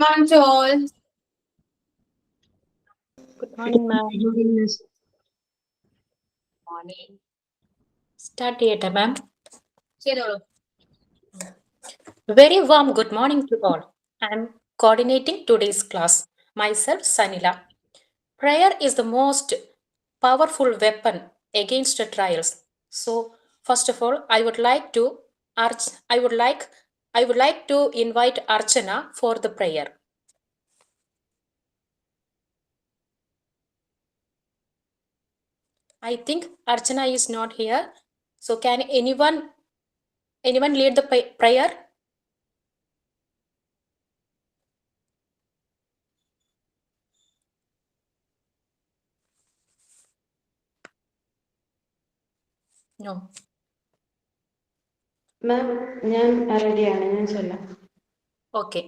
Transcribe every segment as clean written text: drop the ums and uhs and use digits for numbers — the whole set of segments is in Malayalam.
morning to all. Good morning, ma'am. Morning. Start theatre, ma'am. Hello. Very warm good morning to all. I am coordinating today's class. Myself, Sanila. Prayer is the most powerful weapon against the trials. So, first of all, I would like to invite Archana for the prayer. I think Archana is not here. So, can anyone lead the prayer? No. മാം ഞാൻ റെഡിയാണ്, ഞാൻ ചൊല്ലാം. Okay.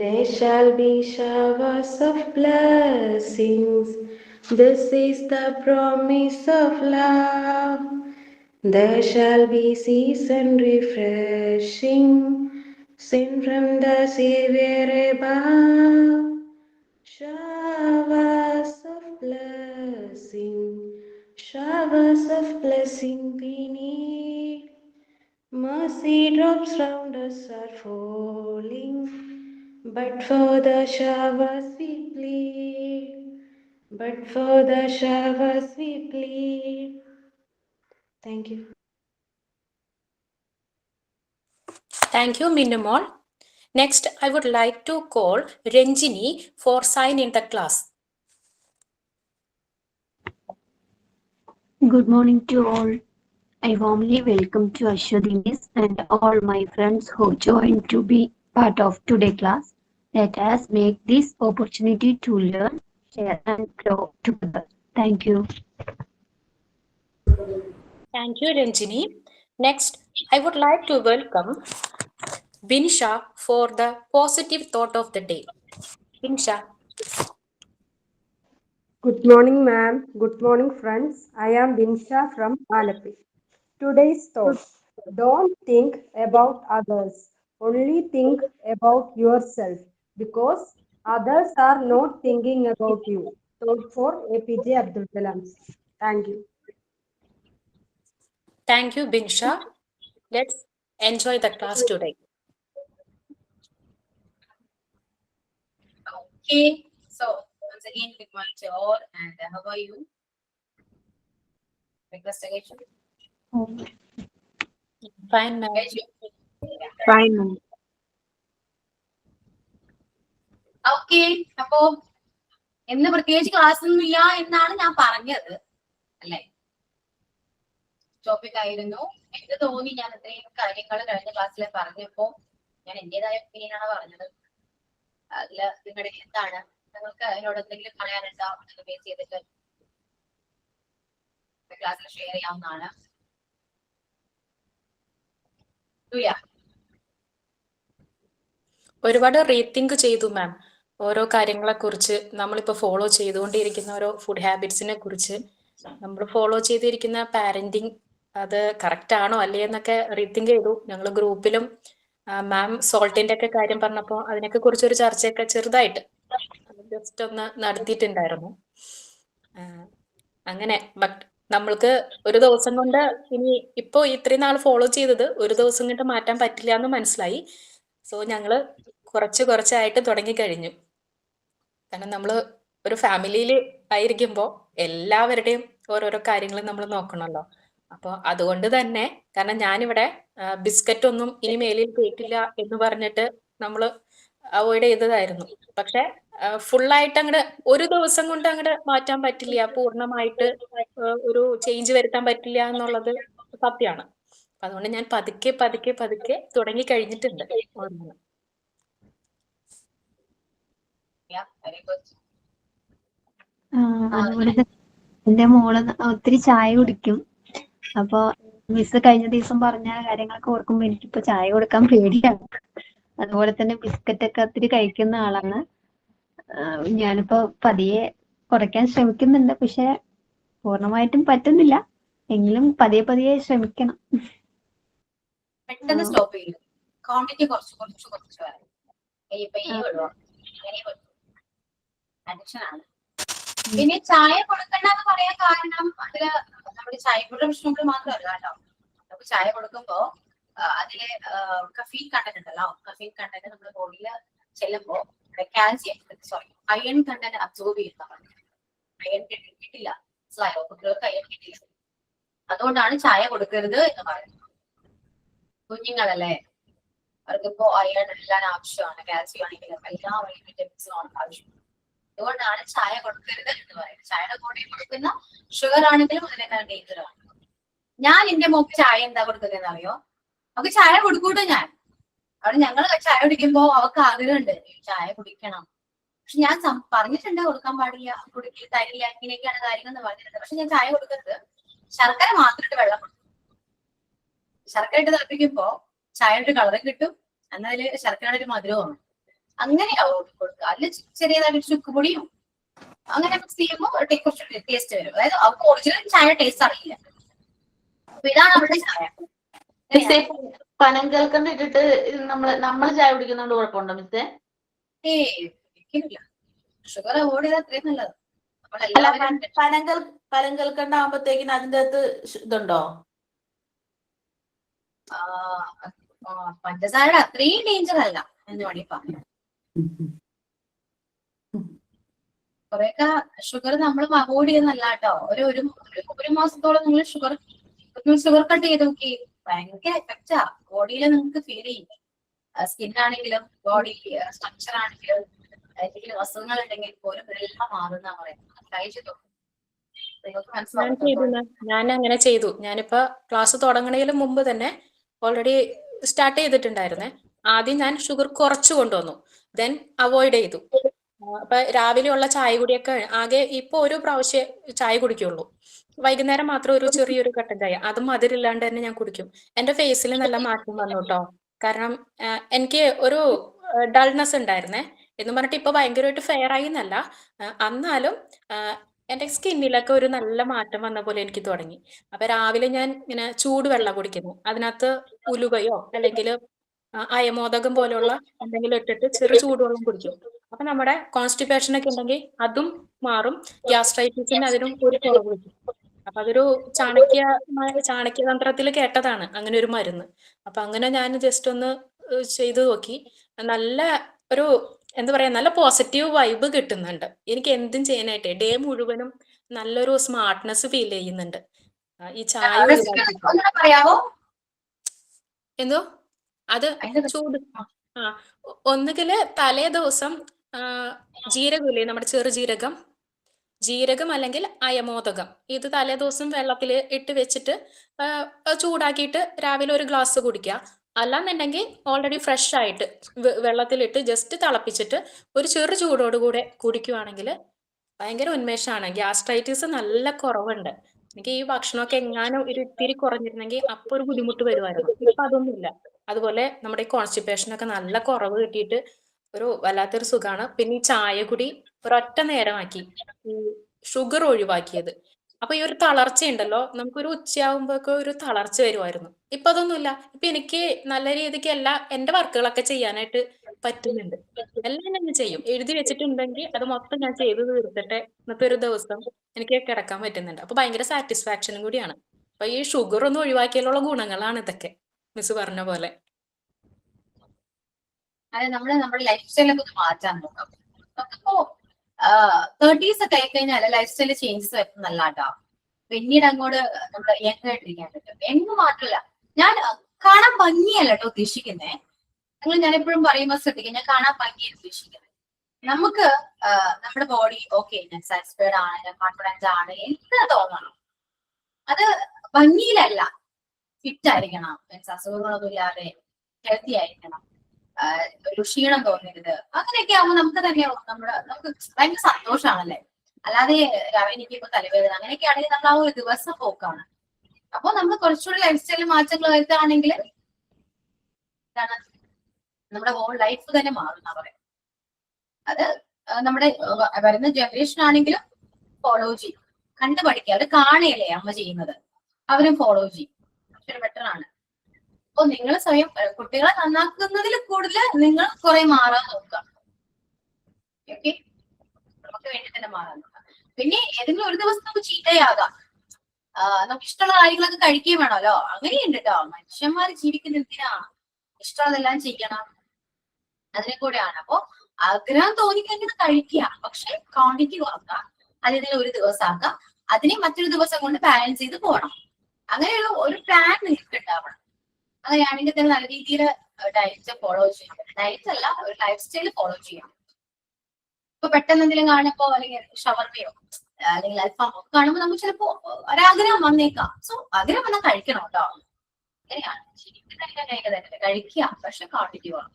There shall be showers of blessings. This is the promise of love. There shall be season refreshing, sent from the Savior above. Showers of blessing we need. Mercy drops round us are falling, but for the showers we plead. Thank you. Thank you, Minumol. Next, I would like to call Ranjini for sign in the class. Good morning to all. I warmly welcome to Ashwati Miss and all my friends who joined to be part of today's class. Let us make this opportunity to learn, share and grow together. Thank you. Thank you, Ranjini. Next, I would like to welcome Binsha for the positive thought of the day. Binsha. Good morning, ma'am. Good morning, friends. I am Binsha from Alapi. Today's thought: don't think about others, only think about yourself, because others are not thinking about you. Thought for APJ Abdul Kalam. Thank you. Thank you, Binsha. Let's enjoy the class today. Okay. So once again, good morning to all. And how are you? Investigation. Fine, ma'am. Fine, ma'am. Okay, അപ്പോ ഇന്ന് പ്രത്യേകിച്ച് ക്ലാസ് ഒന്നുമില്ല എന്നാണ് ഞാൻ പറഞ്ഞത് അല്ലെ. ടോപ്പിക് ആയിരുന്നു. എനിക്ക് തോന്നി ഞാൻ ഇത്രയും കാര്യങ്ങൾ കഴിഞ്ഞ ക്ലാസ്സിൽ പറഞ്ഞപ്പോ ഞാൻ എന്റേതായ ഒപ്പീനിയൻ ആണ് പറഞ്ഞത്. അതില് നിങ്ങളുടെ എന്താണ്, നിങ്ങൾക്ക് അതിനോട് എന്തെങ്കിലും പറയാനുണ്ടോ എന്ന് ബേസ് ചെയ്തിട്ട് ക്ലാസ്സിൽ ഷെയർ ചെയ്യാവുന്നതാണ്. ഒരുപാട് റീതിങ്ക് ചെയ്തു മാം. ഓരോ കാര്യങ്ങളെക്കുറിച്ച് നമ്മളിപ്പോൾ ഫോളോ ചെയ്തുകൊണ്ടിരിക്കുന്ന ഓരോ ഫുഡ് ഹാബിറ്റ്സിനെ കുറിച്ച്, നമ്മൾ ഫോളോ ചെയ്തിരിക്കുന്ന പാരന്റിങ് അത് കറക്റ്റ് ആണോ അല്ലേ എന്നൊക്കെ റീതിങ്ക് ചെയ്തു. ഞങ്ങൾ ഗ്രൂപ്പിലും മാം സോൾട്ടിന്റെ ഒക്കെ കാര്യം പറഞ്ഞപ്പോൾ അതിനൊക്കെ കുറിച്ചൊരു ചർച്ചയൊക്കെ ചെറുതായിട്ട് ജസ്റ്റ് ഒന്ന് നടത്തിയിട്ടുണ്ടായിരുന്നു. അങ്ങനെ ബട്ട് നമ്മൾക്ക് ഒരു ദിവസം കൊണ്ട് ഇനി ഇപ്പോൾ ഇത്രയും നാൾ ഫോളോ ചെയ്തത് ഒരു ദിവസം കൊണ്ട് മാറ്റാൻ പറ്റില്ല എന്ന് മനസ്സിലായി. സോ ഞങ്ങള് കുറച്ചായിട്ട് തുടങ്ങിക്കഴിഞ്ഞു. കാരണം നമ്മൾ ഒരു ഫാമിലിയിൽ ആയിരിക്കുമ്പോൾ എല്ലാവരുടെയും ഓരോരോ കാര്യങ്ങൾ നമ്മൾ നോക്കണമല്ലോ. അപ്പോൾ അതുകൊണ്ട് തന്നെ, കാരണം ഞാനിവിടെ ബിസ്ക്കറ്റ് ഒന്നും ഇനി മേലിൽ കേട്ടില്ല എന്ന് പറഞ്ഞിട്ട് നമ്മൾ അവോയ്ഡ് ചെയ്തതായിരുന്നു. പക്ഷെ ഫുള്ളായിട്ട് അങ്ങോട്ട് ഒരു ദിവസം കൊണ്ട് അങ്ങോട്ട് മാറ്റാൻ പറ്റില്ല, പൂർണ്ണമായിട്ട് ഒരു ചേഞ്ച് വരുത്താൻ പറ്റില്ല എന്നുള്ളത് സത്യമാണ്. അതുകൊണ്ട് ഞാൻ പതുക്കെ തുടങ്ങി കഴിഞ്ഞിട്ടുണ്ട് ഓരോന്ന്. അതുപോലെ എന്റെ മോള് ഒത്തിരി ചായ കുടിക്കും. അപ്പൊ മിസ് കഴിഞ്ഞ ദിവസം പറഞ്ഞ കാര്യങ്ങളൊക്കെ ഓർക്കുമ്പോ എനിക്കിപ്പോ ചായ കൊടുക്കാൻ പേടിയാണ്. അതുപോലെ തന്നെ ബിസ്ക്കറ്റ് ഒക്കെ ഒത്തിരി കഴിക്കുന്ന ആളാണ്. ഞാനിപ്പോ പതിയെ കുറയ്ക്കാൻ ശ്രമിക്കുന്നുണ്ട്, പക്ഷെ പൂർണ്ണമായിട്ടും പറ്റുന്നില്ല. എങ്കിലും പതിയെ ശ്രമിക്കണം. പെട്ടെന്ന് സ്റ്റോപ്പ് ചെയ്യും. ക്വാണ്ടിറ്റി കുറച്ച് വരാം. ഇപ്പൊ ഈ ഒഴിവാക്കും, അങ്ങനെ അഡിക്ഷൻ ആണ്. പിന്നെ ചായ കൊടുക്കണ്ടെന്ന് പറയാൻ കാരണം അതില് നമ്മുടെ ചായയുടെ പ്രശ്നങ്ങൾ മാത്രമല്ല കേട്ടോ. നമുക്ക് ചായ കൊടുക്കുമ്പോ അതില് കഫീൻ കണ്ടന്റ് ഉണ്ടല്ലോ, കഫീൻ കണ്ടന്റ് നമ്മുടെ ബോഡിയിൽ ചെല്ലുമ്പോ കാൽസ്യം അയൺ കണ്ടന്റ് അബ്സോർബ് ചെയ്യുന്നതാണ്. അയൺ കിട്ടില്ല, മനസ്സിലായോ? കുട്ടികൾക്ക് അയൺ കിട്ടില്ല. അതുകൊണ്ടാണ് ചായ കൊടുക്കരുത് എന്ന് പറയുന്നത്. കുഞ്ഞുങ്ങളല്ലേ, അവർക്കിപ്പോ അയൺ എല്ലാം ആവശ്യമാണ്, കാൽസ്യം ആണെങ്കിലും എല്ലാ വിറ്റമിൻസും ആവശ്യം. അതുകൊണ്ടാണ് ചായ കൊടുക്കരുത് എന്ന് പറയുന്നത്. ചായയുടെ കൂടെ കൊടുക്കുന്ന ഷുഗർ ആണെങ്കിലും അതിനേക്കാൾ ഡേഞ്ചർ ആണ്. ഞാൻ എന്റെ മോക്ക് ചായ എന്താ കൊടുക്കുന്നതെന്ന് അറിയോ? അവർക്ക് ചായ കൊടുക്കൂട്ടോ ഞാൻ. അവിടെ ഞങ്ങൾ ചായ കുടിക്കുമ്പോ അവർക്ക് ആഗ്രഹമുണ്ട് ചായ കുടിക്കണം. പക്ഷെ ഞാൻ പറഞ്ഞിട്ടുണ്ട് കൊടുക്കാൻ പാടില്ല, കുടിക്കില്ല, തരില്ല, ഇങ്ങനെയൊക്കെയാണ് കാര്യങ്ങൾ എന്ന് പറഞ്ഞിട്ടുണ്ട്. പക്ഷെ ഞാൻ ചായ കൊടുക്കരുത്, ശർക്കര മാത്രമായിട്ട് വെള്ളം കൊടുക്കും. ശർക്കര ഇട്ട് തിളപ്പിക്കുമ്പോ ചായയുടെ കളറും കിട്ടും, എന്നാൽ ശർക്കരയുടെ ഒരു മധുരവും. അങ്ങനെ കൊടുക്കുക. അതിൽ ചെറിയതായിട്ട് ചുക്കുപൊടിയും അങ്ങനെ മിക്സ് ചെയ്യുമ്പോൾ കുറച്ച് ടേസ്റ്റ് വരും. അതായത് അവർക്ക് ഒറിജിനൽ ചായ ടേസ്റ്റ് അറിയില്ല. അപ്പൊ ഇതാണ് അവരുടെ ചായ. പനങ്കൽക്കണ്ട് ഇട്ടിട്ട് നമ്മള് ചായ കുടിക്കുന്നോണ്ട് കുഴപ്പമുണ്ടോ മിസ്സേ? ഒരിക്കലില്ല. ഷുഗർ അവോയ്ഡ് ചെയ്താൽ അത്രയും നല്ലത്. പനങ്കൽക്കണ്ട് ആകുമ്പോഴത്തേക്കിന് അതിന്റെ അകത്ത് ഇതുണ്ടോ? പഞ്ചസാരയുടെ അത്രയും ഡേഞ്ചർ അല്ല എന്ന് വേണമെങ്കിൽ പറയാം. കുറെയൊക്കെ ഷുഗർ നമ്മൾ അവോയ്ഡ് ചെയ്യുന്നല്ല കേട്ടോ. ഒരു മാസത്തോളം നിങ്ങൾ ഷുഗർ കട്ട് ചെയ്ത് നോക്കി, ഭയങ്കര എഫക്റ്റാ ബോഡിയിൽ നിങ്ങൾക്ക് ഫീൽ ചെയ്യും. സ്കിൻ ബോഡി സ്ട്രക്ചർ ആണെങ്കിലും എന്തെങ്കിലും അസുഖങ്ങൾ ഉണ്ടെങ്കിൽ പോലും എല്ലാം മാറുന്ന പറയുന്നത്. ട്രൈ ചെയ്തു നിങ്ങൾക്ക് മനസ്സിലാവും. ഞാൻ അങ്ങനെ ചെയ്തു. ഞാനിപ്പോ ക്ലാസ് തുടങ്ങുന്നതിന് മുമ്പ് തന്നെ ഓൾറെഡി സ്റ്റാർട്ട് ചെയ്തിട്ടുണ്ടായിരുന്നേ. ആദ്യം ഞാൻ ഷുഗർ കുറച്ച് കൊണ്ടുവന്നു, ദെൻ അവോയ്ഡ് ചെയ്തു. അപ്പൊ രാവിലെയുള്ള ചായ കുടിയൊക്കെ ആകെ ഇപ്പൊ ഒരു പ്രാവശ്യം ചായ കുടിക്കുള്ളൂ. വൈകുന്നേരം മാത്രം ഒരു ചെറിയൊരു കട്ടൻ ചായ, അതും മധുരമില്ലാണ്ട് തന്നെ ഞാൻ കുടിക്കും. എന്റെ ഫേസിൽ നല്ല മാറ്റം വന്നു കേട്ടോ. കാരണം എനിക്ക് ഒരു ഡൾനെസ് ഉണ്ടായിരുന്നേ എന്ന് പറഞ്ഞിട്ട് ഇപ്പൊ ഭയങ്കരമായിട്ട് ഫെയർ ആയി എന്നല്ല, എന്നാലും എന്റെ സ്കിന്നിലൊക്കെ ഒരു നല്ല മാറ്റം വന്ന പോലെ എനിക്ക് തുടങ്ങി. അപ്പൊ രാവിലെ ഞാൻ ഇങ്ങനെ ചൂടുവെള്ളം കുടിക്കുന്നു, അതിനകത്ത് ഉലുവയോ അല്ലെങ്കിൽ അയമോദകം പോലെയുള്ള എന്തെങ്കിലും ഇട്ടിട്ട് ചെറു ചൂടുവെള്ളം കുടിക്കും. അപ്പൊ നമ്മുടെ കോൺസ്റ്റിപ്പേഷൻ ഒക്കെ ഉണ്ടെങ്കിൽ അതും മാറും, ഗ്യാസ്ട്രൈറ്റിസിന് അതിനും ഒരു കുറവ് കിട്ടും. അപ്പൊ അതൊരു ചാണക്യതന്ത്രത്തിൽ കേട്ടതാണ് അങ്ങനെ ഒരു മരുന്ന്. അപ്പൊ അങ്ങനെ ഞാൻ ജസ്റ്റ് ഒന്ന് ചെയ്തു നോക്കി. നല്ല ഒരു എന്താ പറയാ, നല്ല പോസിറ്റീവ് വൈബ് കിട്ടുന്നുണ്ട്. എനിക്ക് എന്തും ചെയ്യാനായിട്ട് ഡേ മുഴുവനും നല്ലൊരു സ്മാർട്ട്നെസ് ഫീൽ ചെയ്യുന്നുണ്ട്. ഈ ചായ പറയാമോ? എന്തോ അത് ചൂട് ഒന്നുകില് തലേ ദിവസം ജീരകമില്ലേ, നമ്മുടെ ജീരകം അല്ലെങ്കിൽ അയമോദകം, ഇത് തലേ ദിവസം വെള്ളത്തിൽ ഇട്ട് വെച്ചിട്ട് ചൂടാക്കിയിട്ട് രാവിലെ ഒരു ഗ്ലാസ് കുടിക്കുക. അല്ലാന്നുണ്ടെങ്കിൽ ഓൾറെഡി ഫ്രഷ് ആയിട്ട് വെള്ളത്തിലിട്ട് ജസ്റ്റ് തിളപ്പിച്ചിട്ട് ഒരു ചെറു ചൂടോടുകൂടെ കുടിക്കുവാണെങ്കിൽ ഭയങ്കര ഉന്മേഷമാണ്. ഗ്യാസ്ട്രൈറ്റിസ് നല്ല കുറവുണ്ട്. എനിക്ക് ഈ ഭക്ഷണമൊക്കെ എങ്ങാനും ഒരു ഇത്തിരി കുറഞ്ഞിരുന്നെങ്കിൽ അപ്പൊ ഒരു ബുദ്ധിമുട്ട് വരുമായിരുന്നു. ഇപ്പൊ അതൊന്നുമില്ല. അതുപോലെ നമ്മുടെ ഈ കോൺസ്റ്റിപ്പേഷനൊക്കെ നല്ല കുറവ് കിട്ടിയിട്ട് ഒരു വല്ലാത്തൊരു സുഖമാണ്. പിന്നെ ഈ ചായ കുടി ഒരൊറ്റ നേരമാക്കി, ഈ ഷുഗർ ഒഴിവാക്കിയത്. അപ്പൊ ഈ ഒരു തളർച്ച ഉണ്ടല്ലോ, നമുക്കൊരു ഉച്ചയാകുമ്പോഴൊക്കെ ഒരു തളർച്ച വരുമായിരുന്നു. ഇപ്പൊ അതൊന്നുമില്ല. ഇപ്പൊ എനിക്ക് നല്ല രീതിക്ക് എന്റെ വർക്കുകളൊക്കെ ചെയ്യാനായിട്ട് പറ്റുന്നുണ്ട്. എല്ലാം ഞാൻ ചെയ്യും. എഴുതി വെച്ചിട്ടുണ്ടെങ്കിൽ അത് മൊത്തം ഞാൻ ചെയ്ത് തീർത്തിട്ട് ഇന്നത്തെ ഒരു ദിവസം എനിക്ക് കിടക്കാൻ പറ്റുന്നുണ്ട്. അപ്പൊ ഭയങ്കര സാറ്റിസ്ഫാക്ഷനും കൂടിയാണ്. അപ്പൊ ഈ ഷുഗർ ഒന്നും ഒഴിവാക്കിയാലുള്ള ഗുണങ്ങളാണ് ഇതൊക്കെ, മിസ് പറഞ്ഞ പോലെ. അതെ, നമ്മുടെ ലൈഫ് സ്റ്റൈലൊക്കെ ഒന്ന് മാറ്റാൻ നോക്കാം. നമുക്കിപ്പോ 30s ഒക്കെ ആയിക്കഴിഞ്ഞാൽ ലൈഫ് സ്റ്റൈൽ ചേഞ്ചസ് വരുന്നല്ല കേട്ടോ. പിന്നീട് അങ്ങോട്ട് നമ്മൾ യങ് ആയിട്ടിരിക്കാൻ പറ്റും. യങ് മാത്രമല്ല, ഞാൻ കാണാൻ ഭംഗിയല്ല കേട്ടോ ഉദ്ദേശിക്കുന്നേ. ഞാൻ എപ്പോഴും പറയുമ്പോൾ ശ്രദ്ധിക്കുക, ഞാൻ കാണാൻ ഭംഗിയാണ് ഉദ്ദേശിക്കുന്നത്. നമുക്ക് നമ്മുടെ ബോഡി ഓക്കെ, ഞാൻ സാറ്റിസ്ഫൈഡ് ആണ്, ഞാൻ കോൺഫിഡൻസ് ആണ്, എന്ത് തോന്നണം. അത് ഭംഗിയിലല്ല, ഫിറ്റ് ആയിരിക്കണം, അസുഖങ്ങളൊന്നും ഇല്ലാതെ ഹെൽത്തി ആയിരിക്കണം, ഒരു ക്ഷീണം തോന്നരുത്. അങ്ങനെയൊക്കെ ആവുമ്പോൾ നമുക്ക് തന്നെയാവും നമുക്ക് ഭയങ്കര സന്തോഷമാണല്ലേ. അല്ലാതെ രാവിലെ എനിക്കിപ്പോ തലവേദന അങ്ങനെയൊക്കെ ആണെങ്കിൽ നമ്മൾ ആ ഒരു ദിവസം പോക്കാണ്. അപ്പൊ നമ്മൾ കുറച്ചുകൂടി ലൈഫ് സ്റ്റൈലിൽ മാറ്റങ്ങൾ വരുത്തുകയാണെങ്കിൽ നമ്മുടെ ഹോൾ ലൈഫ് തന്നെ മാറുന്ന പറയാം. അത് നമ്മുടെ വരുന്ന ജനറേഷൻ ആണെങ്കിലും ഫോളോ ചെയ്യും, കണ്ടു പഠിക്കുക. അവർ കാണുകയല്ലേ അമ്മ ചെയ്യുന്നത്, അവരും ഫോളോ ചെയ്യും. ബെറ്റർ ആണ്. അപ്പൊ നിങ്ങൾ സ്വയം കുട്ടികളെ നന്നാക്കുന്നതിൽ കൂടുതൽ നിങ്ങൾ കുറെ മാറാൻ നോക്കുക. ഓക്കെ, നമുക്ക് വേണ്ടി തന്നെ മാറാൻ നോക്കുക. പിന്നെ ഏതെങ്കിലും ഒരു ദിവസം നമുക്ക് ചീത്തയാകാം, നമുക്ക് ഇഷ്ടമുള്ള കാര്യങ്ങളൊക്കെ കഴിക്കുകയും വേണമല്ലോ. അങ്ങനെയുണ്ട് കേട്ടോ. മനുഷ്യന്മാര് ജീവിക്കുന്ന എന്തിനാ? ഇഷ്ടമുള്ളതെല്ലാം ചെയ്യണം, അതിനെ കൂടെയാണ്. അപ്പൊ ആഗ്രഹം തോന്നിക്കഴിഞ്ഞാൽ കഴിക്കുക, പക്ഷെ ക്വാണ്ടിറ്റി കുറക്കാം. അതിന് ഒരു ദിവസം ആക്കാം, അതിനെ മറ്റൊരു ദിവസം കൊണ്ട് ബാലൻസ് ചെയ്ത് പോകണം. അങ്ങനെയുള്ള ഒരു പ്ലാൻ നിങ്ങൾക്ക് ഉണ്ടാവണം. അങ്ങനെയാണെങ്കിൽ തന്നെ നല്ല രീതിയിൽ ഡയറ്റ് ഫോളോ ചെയ്യണം. ഡയറ്റ് അല്ല, ഒരു ലൈഫ് സ്റ്റൈൽ ഫോളോ ചെയ്യണം. ഇപ്പൊ പെട്ടെന്ന് എന്തെങ്കിലും കാണുമ്പോ അല്ലെങ്കിൽ ഷവർമയോ അല്ലെങ്കിൽ അൽഫാമോ കാണുമ്പോൾ നമുക്ക് ചിലപ്പോ ഒരാഗ്രഹം വന്നേക്കാം. സോ ആഗ്രഹം വന്നാൽ കഴിക്കണം കേട്ടോ. അങ്ങനെയാണ് കഴിക്കുക, പക്ഷെ ക്വാണ്ടിറ്റി വേണം.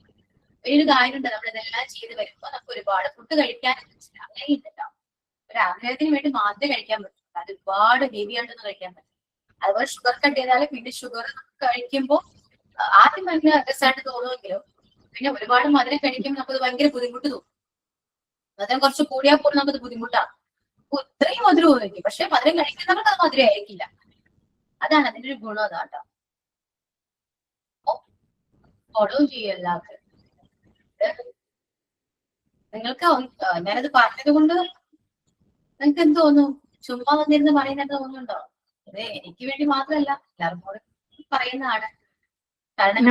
ഒരു കാര്യമുണ്ട്, നമ്മൾ ഇതെല്ലാം ചെയ്ത് വരുമ്പോ നമുക്ക് ഒരുപാട് ഫുഡ് കഴിക്കാനും പറ്റില്ല. അങ്ങനെയുണ്ട് കേട്ടോ. ഒരു ആഗ്രഹത്തിന് വേണ്ടി മാത്രമേ കഴിക്കാൻ പറ്റില്ല, അത് ഒരുപാട് ഹെവി ആയിട്ടൊന്നും കഴിക്കാൻ പറ്റില്ല. അതുപോലെ ഷുഗർ കട്ട് ചെയ്താലും പിന്നെ ഷുഗർ കഴിക്കുമ്പോൾ ആദ്യം ഭയങ്കര രസമായിട്ട് തോന്നുമെങ്കിലും പിന്നെ ഒരുപാട് മധുരം കഴിക്കുമ്പോൾ നമുക്ക് ഭയങ്കര ബുദ്ധിമുട്ട് തോന്നും. മധുരം കുറച്ച് കൂടിയാൽ പോലും നമുക്ക് ബുദ്ധിമുട്ടാണ്. അപ്പൊ ഇത്രയും മധുരം തോന്നിക്കും, പക്ഷെ മധുരം കഴിക്കുന്നവർക്ക് അത് മധുരം ആയിരിക്കില്ല. അതാണ് അതിന്റെ ഒരു ഗുണം. അതാട്ടോ. ഫോളോ ചെയ്യും എല്ലാവർക്കും. നിങ്ങൾക്ക് ഞാനത് പറഞ്ഞത് കൊണ്ട് നിങ്ങൾക്ക് എന്ത് തോന്നും? ചുമ്മാ വന്നിരുന്ന് പറയുന്നത് തോന്നുന്നുണ്ടോ? അത് എനിക്ക് വേണ്ടി മാത്രമല്ല, എല്ലാവർക്കും കൂടെ പറയുന്നതാണ്. കാരണം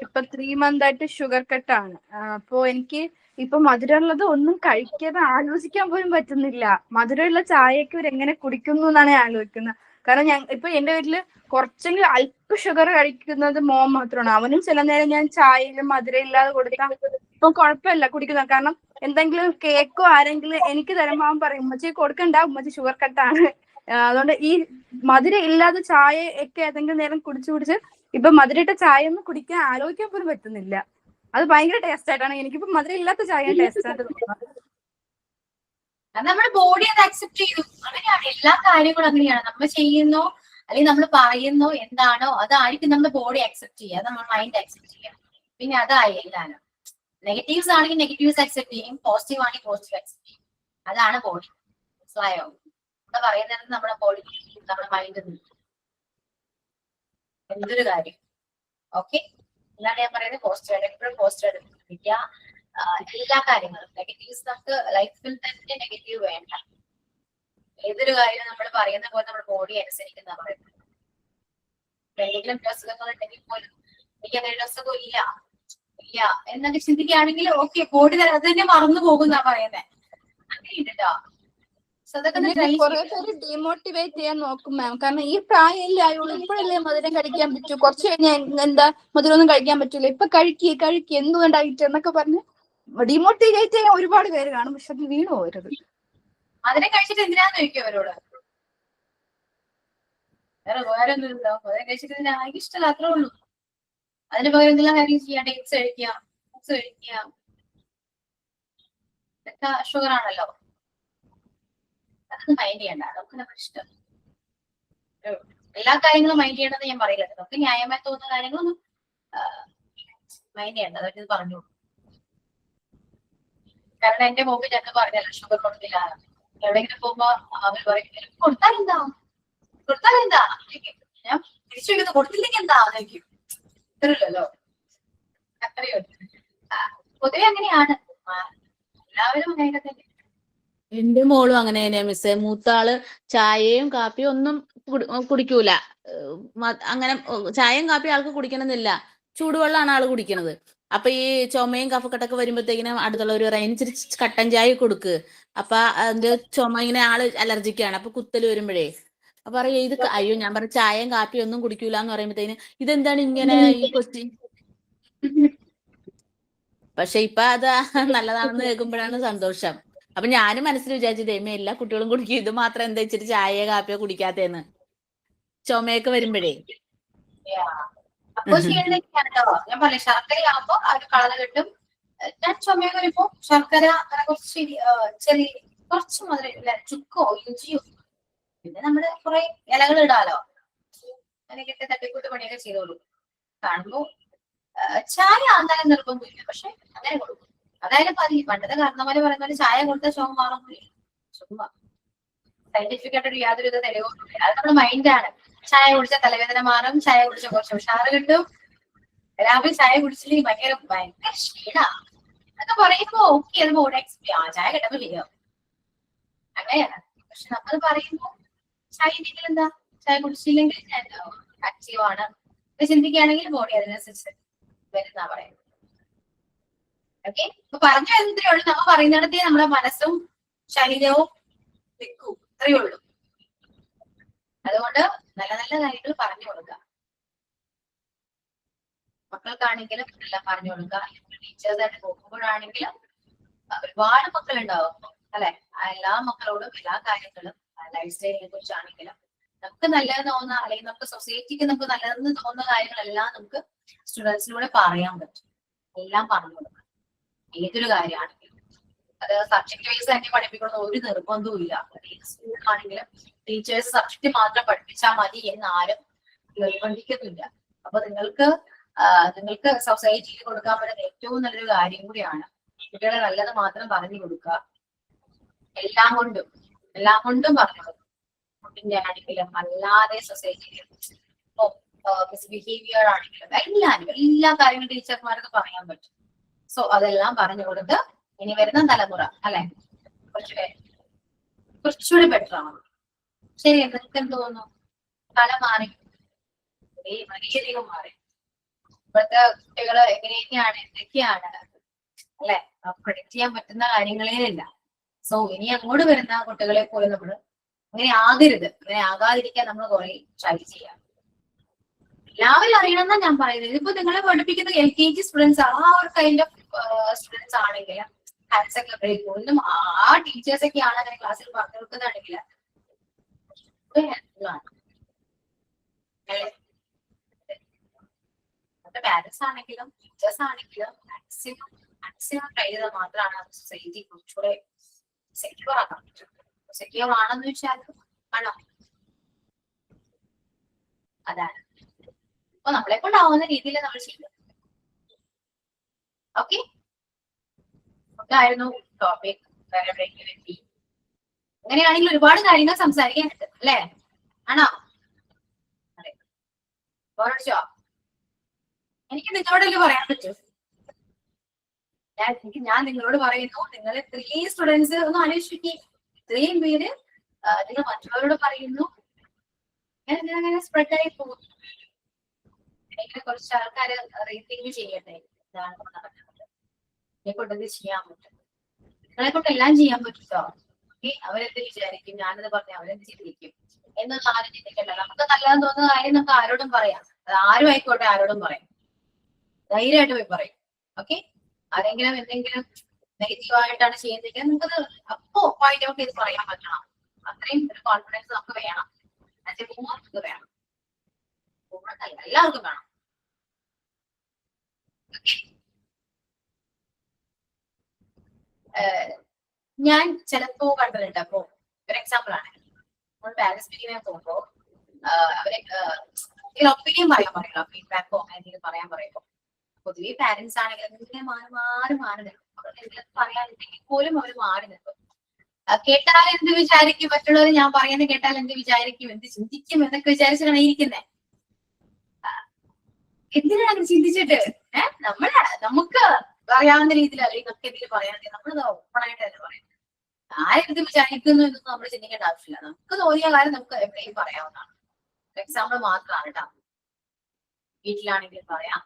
ഇപ്പൊ 3 month ആയിട്ട് ഷുഗർ കട്ടാണ്. അപ്പൊ എനിക്ക് ഇപ്പൊ മധുരമുള്ളത് ഒന്നും കഴിക്കാതെ ആലോചിക്കാൻ പോലും പറ്റുന്നില്ല. മധുരമുള്ള ചായയൊക്കെ ഇവരെങ്ങനെ കുടിക്കുന്നു എന്നാണ് ഞാൻ ആലോചിക്കുന്നത്. കാരണം ഇപ്പൊ എന്റെ വീട്ടില് കുറച്ചെങ്കിലും അല്പ ഷുഗർ കഴിക്കുന്നത് മോൻ മാത്രമാണ്. അവനും ചില നേരം ഞാൻ ചായയിലും മധുരം ഇല്ലാതെ കൊടുത്താൽ ഇപ്പൊ കുഴപ്പമില്ല കുടിക്കുന്നത്. കാരണം എന്തെങ്കിലും കേക്കോ ആരെങ്കിലും എനിക്ക് തരുമ്പോ അവൻ പറയും ഉമ്മച്ചി കൊടുക്കണ്ട, ഉമ്മച്ചി ഷുഗർ കട്ടാണ്. അതുകൊണ്ട് ഈ മധുരം ഇല്ലാതെ ചായ ഒക്കെ ഏതെങ്കിലും നേരം കുടിച്ച് ഇപ്പൊ മധുരയിട്ട ചായ ഒന്നും കുടിക്കാൻ ആലോചിക്കാൻ പോലും പറ്റുന്നില്ല. അത് ഭയങ്കര ടേസ്റ്റ് ആയിട്ടാണ് എനിക്കിപ്പോ മധുരം ഇല്ലാത്ത ചായ ടേസ്റ്റ് ആയിട്ട് തോന്നുന്നത്. അത് നമ്മുടെ ബോഡി അത് അക്സെപ്റ്റ് ചെയ്തു. അങ്ങനെയാണ് എല്ലാ കാര്യങ്ങളും. അങ്ങനെയാണ് നമ്മൾ ചെയ്യുന്നോ അല്ലെങ്കിൽ നമ്മൾ പറയുന്നോ എന്താണോ അതായിരിക്കും നമ്മുടെ ബോഡി അക്സെപ്റ്റ് ചെയ്യുക, നമ്മുടെ മൈൻഡ് അക്സെപ്റ്റ് ചെയ്യുക. പിന്നെ അതായി എല്ലാവരും. നെഗറ്റീവ്സ് ആണെങ്കിൽ നെഗറ്റീവ്സ് അക്സെപ്റ്റ് ചെയ്യും, പോസിറ്റീവ് ആണെങ്കിൽ പോസിറ്റീവ് അക്സെപ്റ്റ് ചെയ്യും. അതാണ് ബോഡി. മനസ്സിലായോ? ഇവിടെ പറയുന്നത് നമ്മുടെ ബോഡി, നമ്മുടെ മൈൻഡ് എന്തൊരു കാര്യം. ഓക്കെ, എന്താണ് ഞാൻ പറയുന്നത്? പോസിറ്റീവ് എപ്പോഴും പോസിറ്റീവ് ഇരിക്കുക. എല്ലാ കാര്യങ്ങളും നെഗറ്റീവ്സ് നമുക്ക് ലൈഫിൽ തന്നെ നെഗറ്റീവ് വേണ്ട. ഏതൊരു കാര്യം നമ്മൾ പറയുന്ന പോലെ നമ്മുടെ ബോഡി അനുസരിക്കുന്ന പറയുന്നത്. എന്തെങ്കിലും അസുഖങ്ങൾ ഉണ്ടെങ്കിൽ പോലും എനിക്ക് അങ്ങനെ അസുഖം ഇല്ല എന്നൊക്കെ ചിന്തിക്കുകയാണെങ്കിൽ ഓക്കെ, ബോഡി അത് തന്നെ മറന്നു പോകുന്ന പറയുന്നത്. അങ്ങനെയുണ്ട് കേട്ടോ. കുറെ പേര് ഡീമോട്ടിവേറ്റ് ചെയ്യാൻ നോക്കും മാം. കാരണം ഈ പ്രായമല്ലേ ആയുള്ളൂ, ഇപ്പോഴല്ലേ മധുരം കഴിക്കാൻ പറ്റൂ, കുറച്ച് കഴിഞ്ഞാൽ എന്താ മധുരം ഒന്നും കഴിക്കാൻ പറ്റൂല, ഇപ്പൊ കഴിക്കുക എന്തുകൊണ്ട് ഡയറ്റ് എന്നൊക്കെ പറഞ്ഞ് ഡീമോട്ടിവേറ്റ് ചെയ്യാൻ ഒരുപാട് പേര് കാണും. പക്ഷെ അത് വീണു പോരുത്. അതിനെ കഴിച്ചിട്ട് എന്തിനാന്ന് ചോദിക്കും അവരോട്. വേറെ ഉപകാരമൊന്നുമില്ലല്ലോ. അതിനെ കഴിച്ചിട്ട് എനിക്ക് ഇഷ്ടമല്ല, അത്രേ ഉള്ളൂ. അതിന് പകരം എന്തെല്ലാം കാര്യം ചെയ്യാം. ഡേറ്റ്സ് കഴിക്കാം, ഫ്രൂട്ട്സ് കഴിക്കാം. ഇതൊക്കെ ഷുഗർ ആണല്ലോ. അതൊന്നും മൈൻഡ് ചെയ്യണ്ട, അതൊക്കെ നമ്മുടെ ഇഷ്ടം. എല്ലാ കാര്യങ്ങളും മൈൻഡ് ചെയ്യണമെന്ന് ഞാൻ പറയില്ല. നമുക്ക് ന്യായമായി തോന്നുന്ന കാര്യങ്ങളൊന്നും മൈൻഡ് ചെയ്യണ്ട. അതൊക്കെ പറഞ്ഞു. കാരണം എന്റെ മുമ്പ് ഞങ്ങൾ പറഞ്ഞല്ലോ ഷുഗർ കൊടുത്തില്ല. എവിടെയെങ്കിലും പോകുമ്പോ അവർ പറയും കൊടുത്താലെന്താ ഞാൻ തിരിച്ചു വയ്ക്കുന്നത്, കൊടുത്തില്ലെങ്കിൽ എന്താ ആലോചിക്കും. ഇത്രല്ലോ അത്രയോ. പൊതുവെ അങ്ങനെയാണ്, എല്ലാവരും അങ്ങനെയൊക്കെ തന്നെ. എന്റെ മോളും അങ്ങനെ തന്നെയാ മിസ്സേ. മൂത്താള് ചായയും കാപ്പിയും ഒന്നും കുടിക്കൂല. അങ്ങനെ ചായയും കാപ്പിയും ആൾക്ക് കുടിക്കണമെന്നില്ല, ചൂടുവെള്ളമാണ് ആള് കുടിക്കണത്. അപ്പൊ ഈ ചുമയും കഫക്കെട്ടൊക്കെ വരുമ്പോഴത്തേക്കിനും അടുത്തുള്ളവർ പറയും ഇച്ചിരി കട്ടൻ ചായ കൊടുക്ക്. അപ്പൊ അതിന്റെ ചുമ ഇങ്ങനെ ആള് അലർജിക്കാണ്. അപ്പൊ കുത്തല് വരുമ്പോഴേ അപ്പൊ പറയും ഇത് അയ്യോ, ഞാൻ പറഞ്ഞ ചായയും കാപ്പിയും ഒന്നും കുടിക്കൂല എന്ന് പറയുമ്പോഴത്തേന് ഇതെന്താണ് ഇങ്ങനെ ഈ കൊച്ചി. പക്ഷെ ഇപ്പൊ അത് നല്ലതാണെന്ന് കേൾക്കുമ്പോഴാണ് സന്തോഷം. അപ്പൊ ഞാനും മനസ്സിൽ വിചാരിച്ചു ദൈവമേ എല്ലാ കുട്ടികളും കുടിക്കും, ഇത് മാത്രം എന്താ ഇച്ചിരി ചായയോ കാപ്പിയോ കുടിക്കാത്തേന്ന് ചുമയൊക്കെ വരുമ്പോഴേ. അപ്പൊ ചെയ്യണോ ഞാൻ പറയാം, ശർക്കര ആകുമ്പോ ആ ഒരു കളറ് കിട്ടും. ഞാൻ ചുമയൊക്കെ വരുമ്പോ ശർക്കര അങ്ങനെ കുറച്ച് ചെറിയ കുറച്ച് മധുരം ചുക്കോ ഇഞ്ചിയോ പിന്നെ നമ്മള് കുറെ ഇലകൾ ഇടാലോ. അങ്ങനെയൊക്കെ തട്ടിക്കൂട്ട് പണിയൊക്കെ ചെയ്തോളൂ. കാണുമ്പോ ചായ ആന്താലും നിർബന്ധമില്ല, പക്ഷെ അങ്ങനെ കൊടുക്കും. അതായാലും പതി പണ്ടത്തെ കാരണവന്മാര് പറയുന്ന പോലെ ചായ കൊടുത്ത ചുമ മാറുന്നില്ല. ചുമ സയന്റിഫിക് ആയിട്ട് യാതൊരു തെളിവും അത് നമ്മുടെ മൈൻഡാണ്. ചായ കുടിച്ച തലവേദന മാറും, ചായ കുടിച്ച കുറച്ച് ഉഷാറ് കിട്ടും, രാവിലെ ചായ കുടിച്ചില്ലെങ്കിൽ ഭയങ്കര ക്ഷീണ എന്നൊക്കെ പറയുമ്പോ ഓക്കെ, അത് ബോഡി ചായ കിട്ടുമ്പോ ചെയ്യാം അങ്ങനെയാണ്. പക്ഷെ നമ്മൾ പറയുമ്പോ ചായ ഇല്ലെങ്കിൽ എന്താ, ചായ കുടിച്ചില്ലെങ്കിൽ ആക്റ്റീവ് ആണ് ചിന്തിക്കുകയാണെങ്കിൽ ബോഡി അതിനനുസരിച്ച് വരുന്ന പറയുന്നത്. ഓക്കെ, അപ്പൊ പറഞ്ഞു വരുന്നതേ ഉള്ളൂ. നമ്മൾ പറയുന്നിടത്തേ നമ്മുടെ മനസ്സും ശരീരവും നിൽക്കൂ, അത്രയേ ഉള്ളൂ. അതുകൊണ്ട് നല്ല നല്ല കാര്യങ്ങൾ പറഞ്ഞു കൊടുക്കുക. മക്കൾക്കാണെങ്കിലും എല്ലാം പറഞ്ഞു കൊടുക്കുക. ടീച്ചേഴ്സായിട്ട് നോക്കുമ്പോഴാണെങ്കിലും ഒരുപാട് മക്കളുണ്ടാവും അല്ലെ, എല്ലാ മക്കളോടും എല്ലാ കാര്യങ്ങളും ലൈഫ് സ്റ്റൈലിനെ കുറിച്ചാണെങ്കിലും നമുക്ക് നല്ലതെന്ന് തോന്നുന്ന അല്ലെങ്കിൽ നമുക്ക് സൊസൈറ്റിക്ക് നമുക്ക് നല്ലതെന്ന് തോന്നുന്ന കാര്യങ്ങളെല്ലാം നമുക്ക് സ്റ്റുഡൻസിലൂടെ പറയാൻ പറ്റും. എല്ലാം പറഞ്ഞു കൊടുക്കണം. ഏതൊരു കാര്യമാണെങ്കിലും അത് സബ്ജക്ട് വൈസ് തന്നെ പഠിപ്പിക്കണം ഒരു നിർബന്ധവും ഇല്ല. സ്കൂളിലാണെങ്കിലും ടീച്ചേഴ്സ് സബ്ജക്ട് മാത്രം പഠിപ്പിച്ചാൽ മതി എന്ന് ആരും നിർബന്ധിക്കുന്നില്ല. അപ്പൊ നിങ്ങൾക്ക് സൊസൈറ്റിയിൽ കൊടുക്കാൻ പറ്റുന്ന ഏറ്റവും നല്ലൊരു കാര്യം കൂടിയാണ് കുട്ടികളെ നല്ലത് മാത്രം പറഞ്ഞു കൊടുക്കുക. എല്ലാം കൊണ്ടും പറഞ്ഞു കൊടുക്കും. ഫുഡിന്റെ ആണെങ്കിലും അല്ലാതെ സൊസൈറ്റിയിൽ മിസ്ബിഹേവിയർ ആണെങ്കിലും എല്ലാ കാര്യങ്ങളും ടീച്ചർമാർക്ക് പറയാൻ പറ്റും. സോ അതെല്ലാം പറഞ്ഞു കൊടുത്ത് ഇനി വരുന്ന തലമുറ അല്ലെ കുറച്ചുകൂടി ബെറ്റർ ആണ്. ശരി, നിങ്ങൾക്ക് എന്ത് തോന്നുന്നു? തല മാറി, വളരെയധികം മാറി. ഇപ്പോഴത്തെ കുട്ടികള് എങ്ങനെയൊക്കെയാണ് എന്തൊക്കെയാണ് അല്ലെ, പ്രൊഡിക്ട് ചെയ്യാൻ പറ്റുന്ന കാര്യങ്ങളേ ഇല്ല. സോ ഇനി അങ്ങോട്ട് വരുന്ന കുട്ടികളെ പോലെ നമ്മൾ അങ്ങനെ ആകരുത്. അങ്ങനെ ആകാതിരിക്കാൻ നമ്മൾ കുറെ ട്രൈ ചെയ്യാം. എല്ലാവരും അറിയണമെന്നാ ഞാൻ പറയുന്നത്. ഇതിപ്പോ നിങ്ങളെ പഠിപ്പിക്കുന്ന LKG സ്റ്റുഡൻസ് ആ ഒരു കൈൻഡ് ഓഫ് സ്റ്റുഡൻസ് ആണെങ്കിൽ ഹയർ സെക്കൻഡറി ഒന്നും ആ ടീച്ചേഴ്സ് ഒക്കെയാണ് അങ്ങനെ ക്ലാസ്സിൽ പറഞ്ഞു കൊടുക്കുന്നതാണെങ്കിൽ പാരന്റ്സ് ആണെങ്കിലും ടീച്ചേഴ്സ് ആണെങ്കിലും മാക്സിമം ട്രൈ ചെയ്താൽ മാത്രമാണ് സൊസൈറ്റി കുറച്ചുകൂടെ സെക്യൂർ ആക്കാൻ പറ്റും. സെക്യൂർ ആണെന്ന് വെച്ചാൽ ആണോ, അതാണ്. അപ്പൊ നമ്മളെ കൊണ്ടാവുന്ന രീതിയിൽ നമ്മൾ ചെയ്യും. ഓക്കെ, അതായിരുന്നു ടോപ്പിക്. അങ്ങനെയാണെങ്കിൽ ഒരുപാട് കാര്യങ്ങൾ സംസാരിക്കാനുണ്ട് അല്ലേ, ആണോ? അതെ, ഓർച്ചോ എനിക്ക് നിങ്ങളോടല്ലേ പറയാൻ പറ്റൂ. ഞാൻ നിങ്ങളോട് പറയുന്നു, നിങ്ങൾ ഇത്രയും സ്റ്റുഡൻസ് ഒന്ന് ആലോചിക്കുക, ഇത്രയും പേര് നിങ്ങൾ മറ്റുള്ളവരോട് പറയുന്നു, അങ്ങനെ സ്പ്രെഡ് ആയി പോകും. അല്ലെങ്കിൽ കുറച്ച് ആൾക്കാര് റീതിങ്ക് ചെയ്യട്ടെ, ഇതാണ് നടക്കുന്നത്, എന്നെ കൊണ്ടത് ചെയ്യാൻ പറ്റും, നിങ്ങളെ കൊണ്ട് എല്ലാം ചെയ്യാൻ പറ്റുമോ? അവരെന്ത് വിചാരിക്കും, ഞാനത് പറഞ്ഞ അവരെന്ത് ചിന്തിക്കും എന്നൊന്നും ആരും ചിന്തിക്കണ്ട. നമുക്ക് നല്ലതെന്ന് തോന്നുന്ന കാര്യം നമുക്ക് ആരോടും പറയാം. അത് ആരും ആയിക്കോട്ടെ, ആരോടും പറയാം, ധൈര്യമായിട്ട് പോയി പറയും. ഓക്കെ, ആരെങ്കിലും എന്തെങ്കിലും നെഗറ്റീവായിട്ടാണ് ചെയ്യുന്നതെങ്കിൽ നമുക്കത് അപ്പോ പോയിന്റ് ഔട്ട് ചെയ്ത് പറയാൻ പറ്റണം. അത്രയും ഒരു കോൺഫിഡൻസ് നമുക്ക് വേണം. നമുക്ക് വേണം, എല്ലാവർക്കും വേണം. ഞാൻ ചിലപ്പോ കണ്ടിട്ടുണ്ട്. അപ്പോ ഒരു എക്സാമ്പിൾ ആണ്, നമ്മൾ പാരന്റ്സ് മീറ്റിങ്ങിനെ പോകുമ്പോ അവരെ ഒപ്പീനിയൻ പറയാൻ പറയുമല്ലോ, ഫീഡ്ബാക്കോ എന്തെങ്കിലും പറയാൻ പറയുമ്പോ പൊതുവെ പാരന്റ്സ് ആണെങ്കിലും എന്തെങ്കിലും മാറി നിൽക്കും. പറയാനുണ്ടെങ്കിൽ പോലും അവർ മാറി നിൽക്കും. കേട്ടാൽ എന്ത് വിചാരിക്കും, മറ്റുള്ളവർ ഞാൻ പറയുന്നത് കേട്ടാൽ എന്ത് വിചാരിക്കും, എന്ത് ചിന്തിക്കും എന്നൊക്കെ വിചാരിച്ചാണ് ഇരിക്കുന്നത്. എന്തിനാണ് ചിന്തിച്ചിട്ട് നമുക്ക് അറിയാവുന്ന രീതിയിൽ അല്ലെങ്കിൽ നമുക്ക് എന്തെങ്കിലും പറയാനുണ്ടെങ്കിൽ നമ്മളത് ഓപ്പണായിട്ട് തന്നെ പറയും. ആരെന്ത് വിചാരിക്കുന്നു എന്നൊന്നും നമ്മൾ ചിന്തിക്കേണ്ട ആവശ്യമില്ല. നമുക്ക് തോന്നിയ കാര്യം നമുക്ക് എവിടെയും പറയാവുന്നതാണ്. എക്സാമ്പിൾ മാത്രമാണ് കേട്ടോ. വീട്ടിലാണെങ്കിലും പറയാം,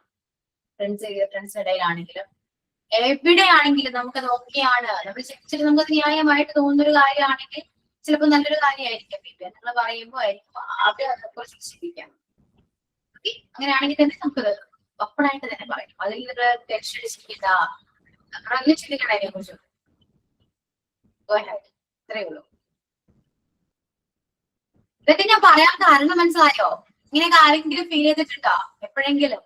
ഫ്രണ്ട്സിന്റെ ഇടയിലാണെങ്കിലും എവിടെയാണെങ്കിലും നമുക്കത് ഓക്കെയാണ്. നമ്മൾ ചിന്തിച്ചിട്ട് നമുക്കത് ന്യായമായിട്ട് തോന്നുന്നൊരു കാര്യമാണെങ്കിൽ ചിലപ്പോൾ നല്ലൊരു കാര്യമായിരിക്കും. പിന്നെ നിങ്ങൾ പറയുമ്പോൾ ആയിരിക്കും അവരെ അതിനെക്കുറിച്ച് ചിന്തിക്കാം. അങ്ങനെയാണെങ്കിൽ തന്നെ നമുക്കത് ഓപ്പണായിട്ട് തന്നെ പറയും. അതിൽ നിങ്ങൾ ടെൻഷൻ അടിച്ചിരിക്കണ്ട, നമ്മളങ്ങനെ ചിന്തിക്കണം അതിനെ കുറിച്ച്. ഇത്രയേ ഉള്ളൂ. ഇതൊക്കെ ഞാൻ പറയാൻ കാരണം മനസ്സിലായോ? ഇങ്ങനെയൊക്കെ ആരെങ്കിലും ഫീൽ ചെയ്തിട്ടുണ്ടോ എപ്പോഴെങ്കിലും?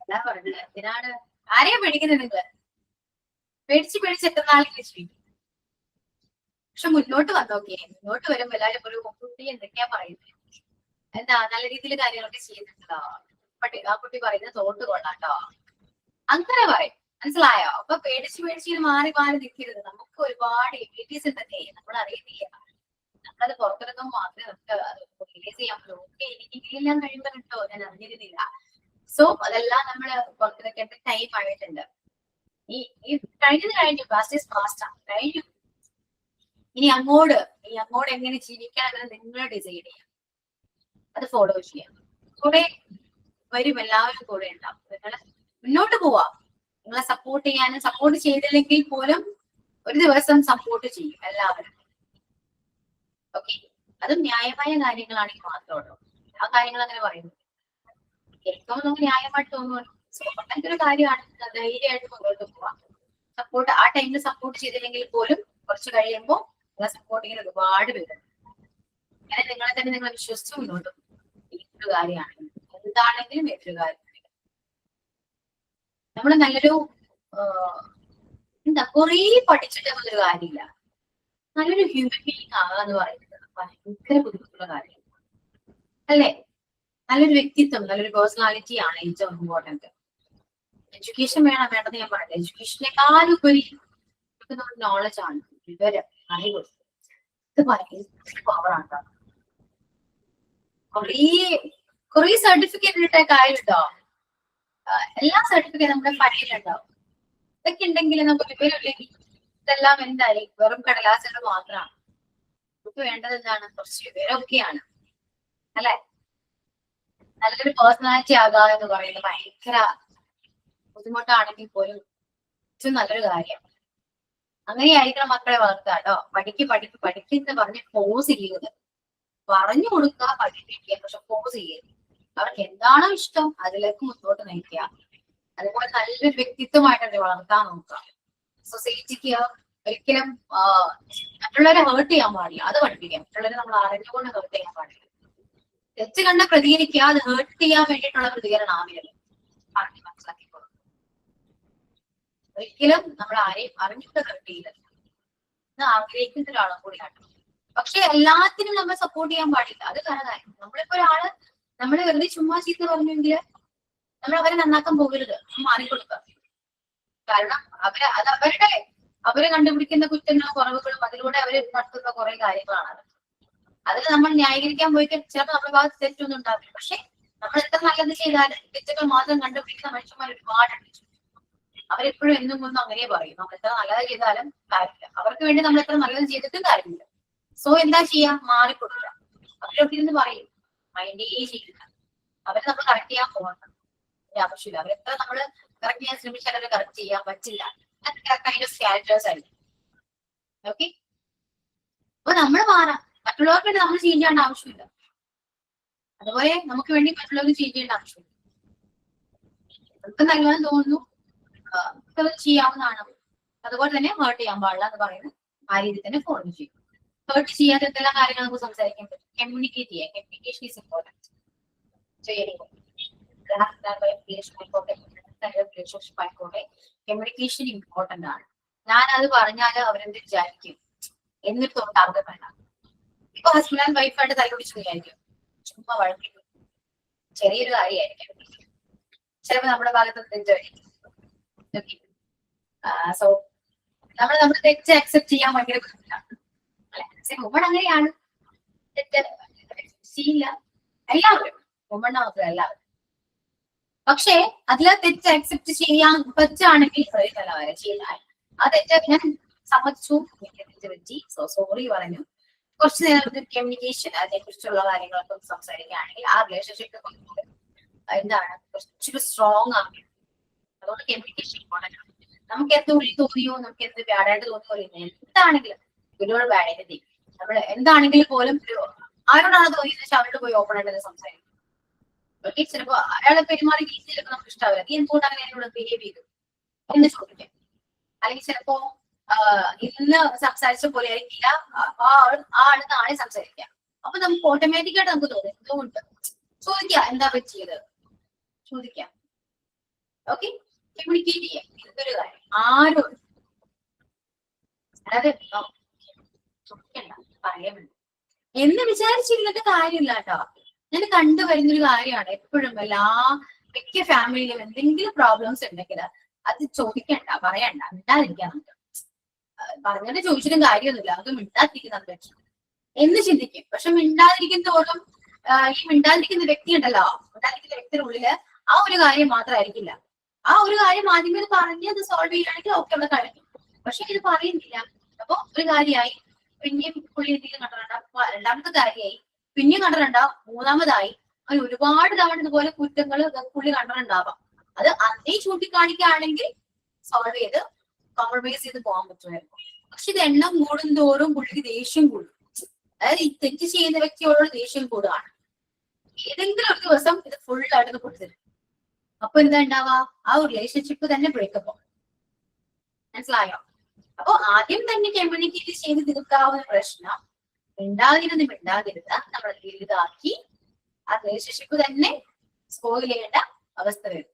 എന്താ പറഞ്ഞത്? എന്തിനാണ് ആരെയാ പേടിക്കുന്നത് നിങ്ങള്? പേടിച്ച് എത്ര നാളെ ചെയ്യും. പക്ഷെ മുന്നോട്ട് വന്നോക്കെ, മുന്നോട്ട് വരുമ്പോ എല്ലാവരും ഒരു കുട്ടി എന്തൊക്കെയാ പറയുന്നത്, എന്താ നല്ല രീതിയിൽ കാര്യങ്ങളൊക്കെ ചെയ്യുന്നുണ്ടോ, ആ കുട്ടി പറയുന്നത് തോട്ട് കൊള്ളാട്ടോ, അങ്ങനെ പറയും. മനസ്സിലായോ? അപ്പൊ പേടിച്ച് മാറി നിൽക്കരുത്. നമുക്ക് ഒരുപാട് എബിലിറ്റീസ് ഉണ്ടെന്നേ നമ്മൾ അറിയുന്നില്ല. നമ്മളത് പുറത്തിറങ്ങുമ്പോൾ മാത്രമേ നമുക്ക് അത് റിലീസ് ചെയ്യാൻ പറ്റുള്ളൂ. എനിക്കെല്ലാം കഴിയുമ്പോൾ കിട്ടോ ഞാൻ അറിഞ്ഞിരുന്നില്ല. സോ അതെല്ലാം നമ്മള് പുറത്തിറക്കേണ്ട ടൈം ആയിട്ടുണ്ട്. ഈ കഴിഞ്ഞു, പാസ്റ്റ് ഈസ് പാസ്റ്റ് ആണ്, കഴിഞ്ഞു. ഇനി അങ്ങോട്ട് എങ്ങനെ ജീവിക്കണം നിങ്ങൾ ഡിസൈഡ് ചെയ്യാം, അത് ഫോളോ ചെയ്യാം. കൂടെ വരും, എല്ലാവരും കൂടെ ഉണ്ടാവും. നിങ്ങൾ മുന്നോട്ട് പോവാം. നിങ്ങളെ സപ്പോർട്ട് ചെയ്യാനും, സപ്പോർട്ട് ചെയ്തില്ലെങ്കിൽ പോലും ഒരു ദിവസം സപ്പോർട്ട് ചെയ്യും എല്ലാവരും. ഓക്കെ, അതും ന്യായമായ കാര്യങ്ങളാണെങ്കിൽ മാത്രമേ ഉള്ളൂ. ആ കാര്യങ്ങൾ അങ്ങനെ പറയുന്നു കേൾക്കുമ്പോൾ നമുക്ക് ന്യായമായിട്ട് തോന്നുന്നു. സപ്പോർട്ട് ഒരു കാര്യമാണ്, ധൈര്യമായിട്ട് മുന്നോട്ട് പോവാം. സപ്പോർട്ട് ആ ടൈമിൽ സപ്പോർട്ട് ചെയ്തില്ലെങ്കിൽ പോലും കുറച്ച് കഴിയുമ്പോൾ നിങ്ങളെ സപ്പോർട്ട് ചെയ്യാൻ ഒരുപാട് പേര്. അങ്ങനെ നിങ്ങളെ തന്നെ നിങ്ങൾ വിശ്വസിച്ച് മുന്നോട്ട് പോകും. ഏതൊരു കാര്യമാണെങ്കിലും എന്താണെങ്കിലും ഏതൊരു കാര്യം നമ്മൾ നല്ലൊരു കുറേ പഠിച്ചിട്ട് ഒരു കാര്യമില്ല. നല്ലൊരു ഹ്യൂമൻ ബീയിങ് ആകാന്ന് പറയുന്നത് ഭയങ്കര ബുദ്ധിമുട്ടുള്ള കാര്യം അല്ലേ? നല്ലൊരു വ്യക്തിത്വം, നല്ലൊരു പേഴ്സണാലിറ്റി ആണ് ഏറ്റവും ഇമ്പോർട്ടന്റ്. എഡ്യൂക്കേഷൻ വേണ്ടെന്ന് ഞാൻ പറഞ്ഞത്. എഡ്യൂക്കേഷനേക്കാളുപരി നമ്മുടെ നോളജ് ആണ്, വിവരം, അറിവ്. ഇത് ഭയങ്കര പവറാണ്. കുറേ സർട്ടിഫിക്കറ്റ് ഇട്ട കാര്യമുണ്ടോ? എല്ലാ സർട്ടിഫിക്കറ്റ് നമ്മുടെ ഫയലിലുണ്ടാവും. ഇതൊക്കെ ഉണ്ടെങ്കിൽ നമുക്ക് വിവരമില്ലെങ്കിൽ ഇതെല്ലാം എന്തായി വെറും കടലാസുകൾ മാത്രമാണ്. നമുക്ക് വേണ്ടത് എന്താണ്? കുറച്ച് വിവരമൊക്കെയാണ് അല്ലെ? നല്ലൊരു പേഴ്സണാലിറ്റി ആകാം എന്ന് പറയുന്നത് ഭയങ്കര ബുദ്ധിമുട്ടാണെങ്കിൽ പോലും ഏറ്റവും നല്ലൊരു കാര്യം. അങ്ങനെയായിരിക്കണം മക്കളെ വളർത്തുക കേട്ടോ. പഠിക്കുന്ന പറഞ്ഞ് ഫോഴ്സ് ചെയ്യരുത്. പറഞ്ഞു കൊടുക്കുക, പഠിപ്പിക്കുക, പക്ഷെ ഫോഴ്സ് ചെയ്യരുത്. അവർക്ക് എന്താണോ ഇഷ്ടം അതിലേക്ക് മുന്നോട്ട് നയിക്കുക. അതുപോലെ നല്ലൊരു വ്യക്തിത്വമായിട്ട് വളർത്താൻ നോക്കുക. സൊസൈറ്റിക്ക് ഒരിക്കലും മറ്റുള്ളവരെ ഹേർട്ട് ചെയ്യാൻ പാടില്ല, അത് പഠിപ്പിക്കാം. മറ്റുള്ളവരെ നമ്മൾ അറിഞ്ഞുകൊണ്ട് ഹേർട്ട് ചെയ്യാൻ പാടില്ല. തെറ്റ് കണ്ട പ്രതികരിക്കുക, അത് ഹേർട്ട് ചെയ്യാൻ വേണ്ടിയിട്ടുള്ള പ്രതികരണം ആവില്ല. പറഞ്ഞ് മനസ്സിലാക്കി കൊടുക്കുക. ഒരിക്കലും നമ്മൾ ആരെയും അറിഞ്ഞിട്ട് ഹേർട്ട് ചെയ്യില്ല എന്ന് ആഗ്രഹിക്കുന്ന ഒരാളും കൂടിയാണ്. പക്ഷെ എല്ലാത്തിനും നമ്മൾ സപ്പോർട്ട് ചെയ്യാൻ പാടില്ല, അത് കാര്യം. നമ്മളിപ്പോ ഒരാള് നമ്മള് വെറുതെ ചുമ്മാ ചീത്ത പറഞ്ഞെങ്കിൽ നമ്മൾ അവരെ നന്നാക്കാൻ പോകരുത്, മാറിക്കൊടുക്കുക. കാരണം അവരെ കണ്ടുപിടിക്കുന്ന കുറ്റങ്ങളും കുറവുകളും അതിലൂടെ അവര് നടത്തുന്ന കുറെ കാര്യങ്ങളാണ്. അതിൽ നമ്മൾ ന്യായീകരിക്കാൻ പോയിട്ട് ചിലപ്പോൾ നമ്മുടെ ഭാഗത്ത് തെറ്റൊന്നും ഉണ്ടാവില്ല. പക്ഷെ നമ്മൾ എത്ര നല്ലത് ചെയ്താലും തെറ്റുകൾ മാത്രം കണ്ടുപിടിക്കുന്ന മനുഷ്യന്മാർ ഒരുപാടുണ്ട്. അവരെപ്പോഴും എന്നും ഒന്നും അങ്ങനെ പറയും, നമ്മൾ എത്ര നല്ലത് ചെയ്താലും കാര്യമില്ല. അവർക്ക് വേണ്ടി നമ്മൾ എത്ര നല്ലത് ചെയ്തിട്ടും കാര്യമില്ല. സോ എന്താ ചെയ്യാ? മാറിക്കൊടുക്കുക. അവരൊക്കെ ഇരുന്ന് പറയും, മൈൻഡേ ചെയ്യില്ല. അവരെ നമ്മൾ കറക്റ്റ് ചെയ്യാൻ പോകണം, ആവശ്യമില്ല. അവരെത്ര നമ്മൾ കറക്റ്റ് ചെയ്യാൻ ശ്രമിച്ചാൽ അവരെ കറക്റ്റ് ചെയ്യാൻ പറ്റില്ല. ക്യാരക്ടേഴ്സ് ആയിരിക്കും. ഓക്കെ, അപ്പൊ നമ്മൾ മാറാം. മറ്റുള്ളവർക്ക് വേണ്ടി നമ്മൾ ചേഞ്ച് ചെയ്യേണ്ട ആവശ്യമില്ല. അതുപോലെ നമുക്ക് വേണ്ടി മറ്റുള്ളവർക്ക് ചേഞ്ച് ചെയ്യേണ്ട ആവശ്യമില്ല. നമുക്ക് നല്ലതെന്ന് തോന്നുന്നു അത് ചെയ്യാവുന്നതാണ്. അതുപോലെ തന്നെ ഹേർട്ട് ചെയ്യാൻ പാടില്ല എന്ന് പറയുന്നത് ആ രീതി തന്നെ ഫോളോ ചെയ്യും. ഹേർട്ട് ചെയ്യാത്ത എന്തെല്ലാം കാര്യങ്ങൾ നമുക്ക് സംസാരിക്കാൻ പറ്റും. കമ്മ്യൂണിക്കേറ്റ് ചെയ്യാം. Communication is important. റിലേഷൻഷിപ്പ് ആയിക്കോട്ടെ, കമ്മ്യൂണിക്കേഷൻ ഇമ്പോർട്ടന്റ് ആണ്. ഞാനത് പറഞ്ഞാല് അവരെന്ത് വിചാരിക്കും എന്നിട്ട് തൊട്ട് അർത്ഥം വേണ്ട. ഇപ്പൊ ഹസ്ബൻഡ് ആൻഡ് വൈഫായിട്ട് തലപിടിച്ചു വിചാരിക്കും, ചുമ്മാ വഴക്കില്ല, ചെറിയൊരു കാര്യമായിരിക്കും. ചിലപ്പോ നമ്മുടെ ഭാഗത്ത് തെറ്റായിരിക്കും. സോ നമ്മൾ തെറ്റ് അക്സെപ്റ്റ് ചെയ്യാൻ ഭയങ്കര ബുദ്ധിമുട്ടാണ് അല്ലെ? വുമൺ അങ്ങനെയാണ്, തെറ്റ് ചെയ്യില്ല എല്ലാവരും, വുമൺ മാത്രം എല്ലാവരും. പക്ഷെ അതിലെ തെറ്റ് അക്സെപ്റ്റ് ചെയ്യാൻ പറ്റുകയാണെങ്കിൽ നല്ലവരെ ചെയ്താൽ ആ തെറ്റ് ഞാൻ സമ്മതിച്ചു, തെറ്റ് പറ്റി, സോറി പറഞ്ഞു. കുറച്ചു നേരം കമ്മ്യൂണിക്കേഷൻ അതിനെ കുറിച്ചുള്ള കാര്യങ്ങളൊക്കെ സംസാരിക്കുകയാണെങ്കിൽ ആ റിലേഷൻഷിപ്പ് എന്താണ് കുറച്ചുകൂടി സ്ട്രോങ് ആണ്. അതുകൊണ്ട് കമ്മ്യൂണിക്കേഷൻ ഇമ്പോർട്ടൻ്റ് ആണ്. നമുക്ക് എന്ത് ഉള്ളിൽ തോന്നിയോ, നമുക്ക് എന്ത് ബാഡായിട്ട് തോന്നിയോ, എന്താണെങ്കിലും ഗുഡ് ബാഡായിട്ട് തീരും. നമ്മൾ എന്താണെങ്കിലും പോലും ആരോടാണ് തോന്നിയെന്ന് വെച്ചാൽ അവരോട് പോയി ഓപ്പൺ ആയിട്ട് സംസാരിക്കും. ഓക്കെ, ചിലപ്പോ അയാളെ പെരുമാറി ചിലപ്പോൾ നമുക്ക് ഇഷ്ടാവില്ല, നീ എന്തുകൊണ്ട് അങ്ങനെ എന്നോട് ബിഹേവ് ചെയ്തു എന്ന് ചോദിക്കാം. അല്ലെങ്കിൽ ചിലപ്പോ ഇന്ന് സംസാരിച്ച പോലെ ആയിരിക്കില്ല ആ ആള് നാളെ സംസാരിക്കാം. അപ്പൊ നമുക്ക് ഓട്ടോമാറ്റിക്കായിട്ട് നമുക്ക് തോന്നും എന്തുകൊണ്ട് ചോദിക്കാം, എന്താ പറ്റിയത് ചോദിക്കാം. ഓക്കെ, കമ്മ്യൂണിക്കേറ്റ് ചെയ്യാം. ഇതൊരു കാര്യം ആരും അതായത് ചോദിക്കണ്ട, പറയാൻ വേണ്ടി എന്ന് വിചാരിച്ചിരുന്നിട്ട് കാര്യമില്ല കേട്ടോ. ഞാൻ കണ്ടുവരുന്നൊരു കാര്യമാണ് എപ്പോഴും മിക്ക ഫാമിലിയിലും എന്തെങ്കിലും പ്രോബ്ലംസ് ഉണ്ടെങ്കിൽ അത് ചോദിക്കണ്ട, പറയണ്ട, മിണ്ടാതിരിക്കാൻ നമുക്ക് പറഞ്ഞിട്ട് ചോദിച്ചിട്ടും കാര്യമൊന്നുമില്ല, അത് മിണ്ടാതിരിക്കുന്നത് പറ്റും എന്ന് ചിന്തിക്കും. പക്ഷെ മിണ്ടാതിരിക്കും തോറും ഈ മിണ്ടാതിരിക്കുന്ന വ്യക്തി ഉണ്ടല്ലോ, മിണ്ടാതിരിക്കുന്ന വ്യക്തിയുടെ ഉള്ളില് ആ ഒരു കാര്യം മാത്രമായിരിക്കില്ല. ആ ഒരു കാര്യം ആദ്യമേ പറഞ്ഞ് അത് സോൾവ് ചെയ്യുകയാണെങ്കിൽ ഓക്കെ അവിടെ കഴിഞ്ഞു. പക്ഷെ ഇത് പറയുന്നില്ല. അപ്പൊ ഒരു കാര്യമായി, പിന്നെയും പുള്ളി എന്തെങ്കിലും കണ്ടിട്ടുണ്ടാവും, രണ്ടാമത്തെ കാര്യമായി പിന്നെയും കണ്ടിട്ടുണ്ടാവും, മൂന്നാമതായി അങ്ങനെ ഒരുപാട് തവണ ഇതുപോലെ കുറ്റങ്ങൾ പുള്ളി കണ്ടിട്ടുണ്ടാവാം. അത് അന്നേ ചൂണ്ടിക്കാണിക്കുകയാണെങ്കിൽ സോൾവ് ചെയ്ത് കോംപ്രമൈസ് ചെയ്ത് പോകാൻ പറ്റുമായിരുന്നു. പക്ഷെ ഇത് എണ്ണം കൂടും തോറും പുള്ളിക്ക് ദേഷ്യം കൂടും. അതായത് ഈ തെറ്റ് ചെയ്യുന്ന വ്യക്തിയോട് ദേഷ്യം കൂടുകയാണ്. ഏതെങ്കിലും ഒരു ദിവസം ഇത് ഫുള്ളായിട്ട് കൊടുത്തിരും. അപ്പൊ എന്താ ഉണ്ടാവുക, ആ ഒരു റിലേഷൻഷിപ്പ് തന്നെ ബ്രേക്കപ്പ് ആവും. മനസ്സിലായോ? അപ്പൊ ആദ്യം തന്നെ കമ്മ്യൂണിക്കേറ്റ് ചെയ്ത് തീർക്കാവുന്ന പ്രശ്നം മിണ്ടാതിരുന്ന് നമ്മൾ വലുതാക്കി ആ റിലേഷൻഷിപ്പ് തന്നെ സ്പോയിൽ ചെയ്യേണ്ട അവസ്ഥ വരും.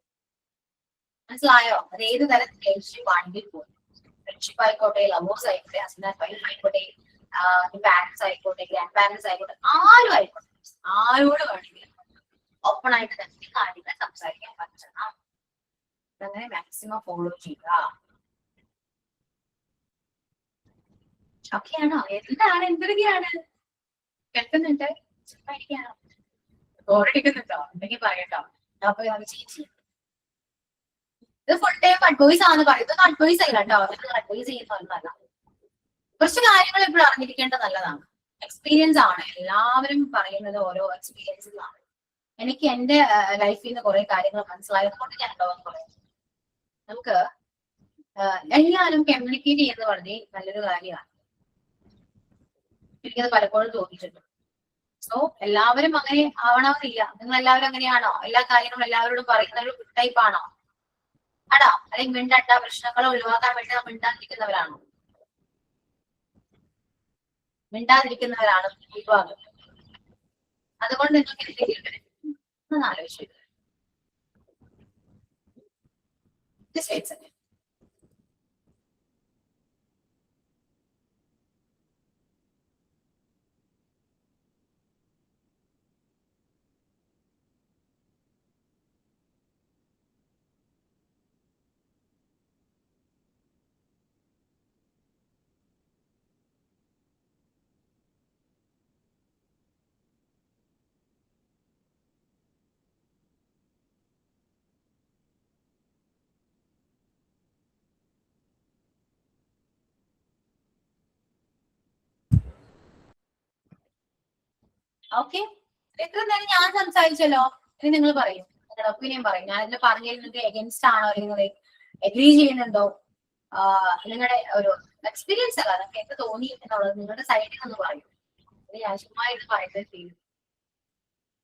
മനസ്സിലായോ? അത് ഏത് തരത്തിൽ റിലേഷൻഷിപ്പ് ആണെങ്കിൽ പോലും, ഫ്രണ്ട്ഷിപ്പ് ആയിക്കോട്ടെ, ലവേഴ്സ് ആയിക്കോട്ടെ, ഹസ്ബൻഡ് വൈഫ് ആയിക്കോട്ടെ, പാരന്റ്സ് ആയിക്കോട്ടെ, ഗ്രാൻഡ് പാരന്റ്സ് ആയിക്കോട്ടെ, ആരും ആയിക്കോട്ടെ, ആരോട് വേണമെങ്കിലും ഓപ്പൺ ആയിട്ട് തന്നെ കാര്യങ്ങൾ സംസാരിക്കാൻ പറ്റണം. അങ്ങനെ മാക്സിമം ഫോളോ ചെയ്യുക. ഓക്കെയാണോ? എന്താണ് എന്തൊക്കെയാണ് കേൾക്കുന്നുണ്ട്? പഠിക്കാനോ ബോറടിക്കുന്നുണ്ടോ? എന്തെങ്കിലും പറയട്ടോ. അപ്പൊ ചേച്ചി ഇത് ഫുൾ ടൈം അഡ്വൈസ് ആണെന്ന് പറയും. ഇതൊന്നും അഡ്വൈസ് അല്ല കേട്ടോ, നിങ്ങൾ അഡ്വൈസ് ചെയ്യുന്നതല്ല. കുറച്ച് കാര്യങ്ങൾ എപ്പോഴും അറിഞ്ഞിരിക്കേണ്ടത് നല്ലതാണ്. എക്സ്പീരിയൻസ് ആണ്, എല്ലാവരും പറയുന്നത് ഓരോ എക്സ്പീരിയൻസസ് ആണ്. എനിക്ക് എന്റെ ലൈഫിൽ നിന്ന് കുറെ കാര്യങ്ങൾ മനസ്സിലായത് കൊണ്ട് ഞാൻ ഉണ്ടാവുമെന്ന് പറയുന്നത്. നമുക്ക് എല്ലാവരും കമ്മ്യൂണിക്കേറ്റ് ചെയ്യുന്നത് വളരെ നല്ലൊരു കാര്യമാണ്. എനിക്കത് പലപ്പോഴും തോന്നിയിട്ടുണ്ട്. സോ എല്ലാവരും അങ്ങനെ ആവണമെന്നില്ല. നിങ്ങൾ എല്ലാവരും അങ്ങനെയാണോ? എല്ലാ കാര്യങ്ങളും എല്ലാവരോടും പറയുന്ന ഒരു ടൈപ്പ് ആണോ? ആണോ? അല്ലെങ്കിൽ മിണ്ടണ്ട, പ്രശ്നങ്ങൾ ഒഴിവാക്കാൻ വേണ്ടി നമ്മൾ മിണ്ടാതിരിക്കുന്നവരാണോ? മിണ്ടാതിരിക്കുന്നവരാണ് വിഭാഗം. അതുകൊണ്ട് നിങ്ങൾക്ക് എന്തെങ്കിലും ഒന്ന് ആലോചിച്ചു. ഓക്കെ, എത്ര നേരം ഞാൻ സംസാരിച്ചല്ലോ. ഇനി നിങ്ങൾ പറയും, നിങ്ങളുടെ ഒപ്പീനിയൻ പറയും. ഞാൻ ഇതിൽ പറഞ്ഞതിൽ നിങ്ങൾക്ക് എഗൻസ്റ്റ് ആണോ, അല്ലെങ്കിൽ എഗ്രി ചെയ്യുന്നുണ്ടോ? നിങ്ങളുടെ ഒരു എക്സ്പീരിയൻസ് അല്ല, നിങ്ങൾക്ക് എന്ത് തോന്നി എന്നുള്ളത് നിങ്ങളുടെ സൈഡിൽ നിന്ന് പറയും. ഞാൻ ചുമ്മാ ഇത് പറയുന്നത് ചെയ്യും.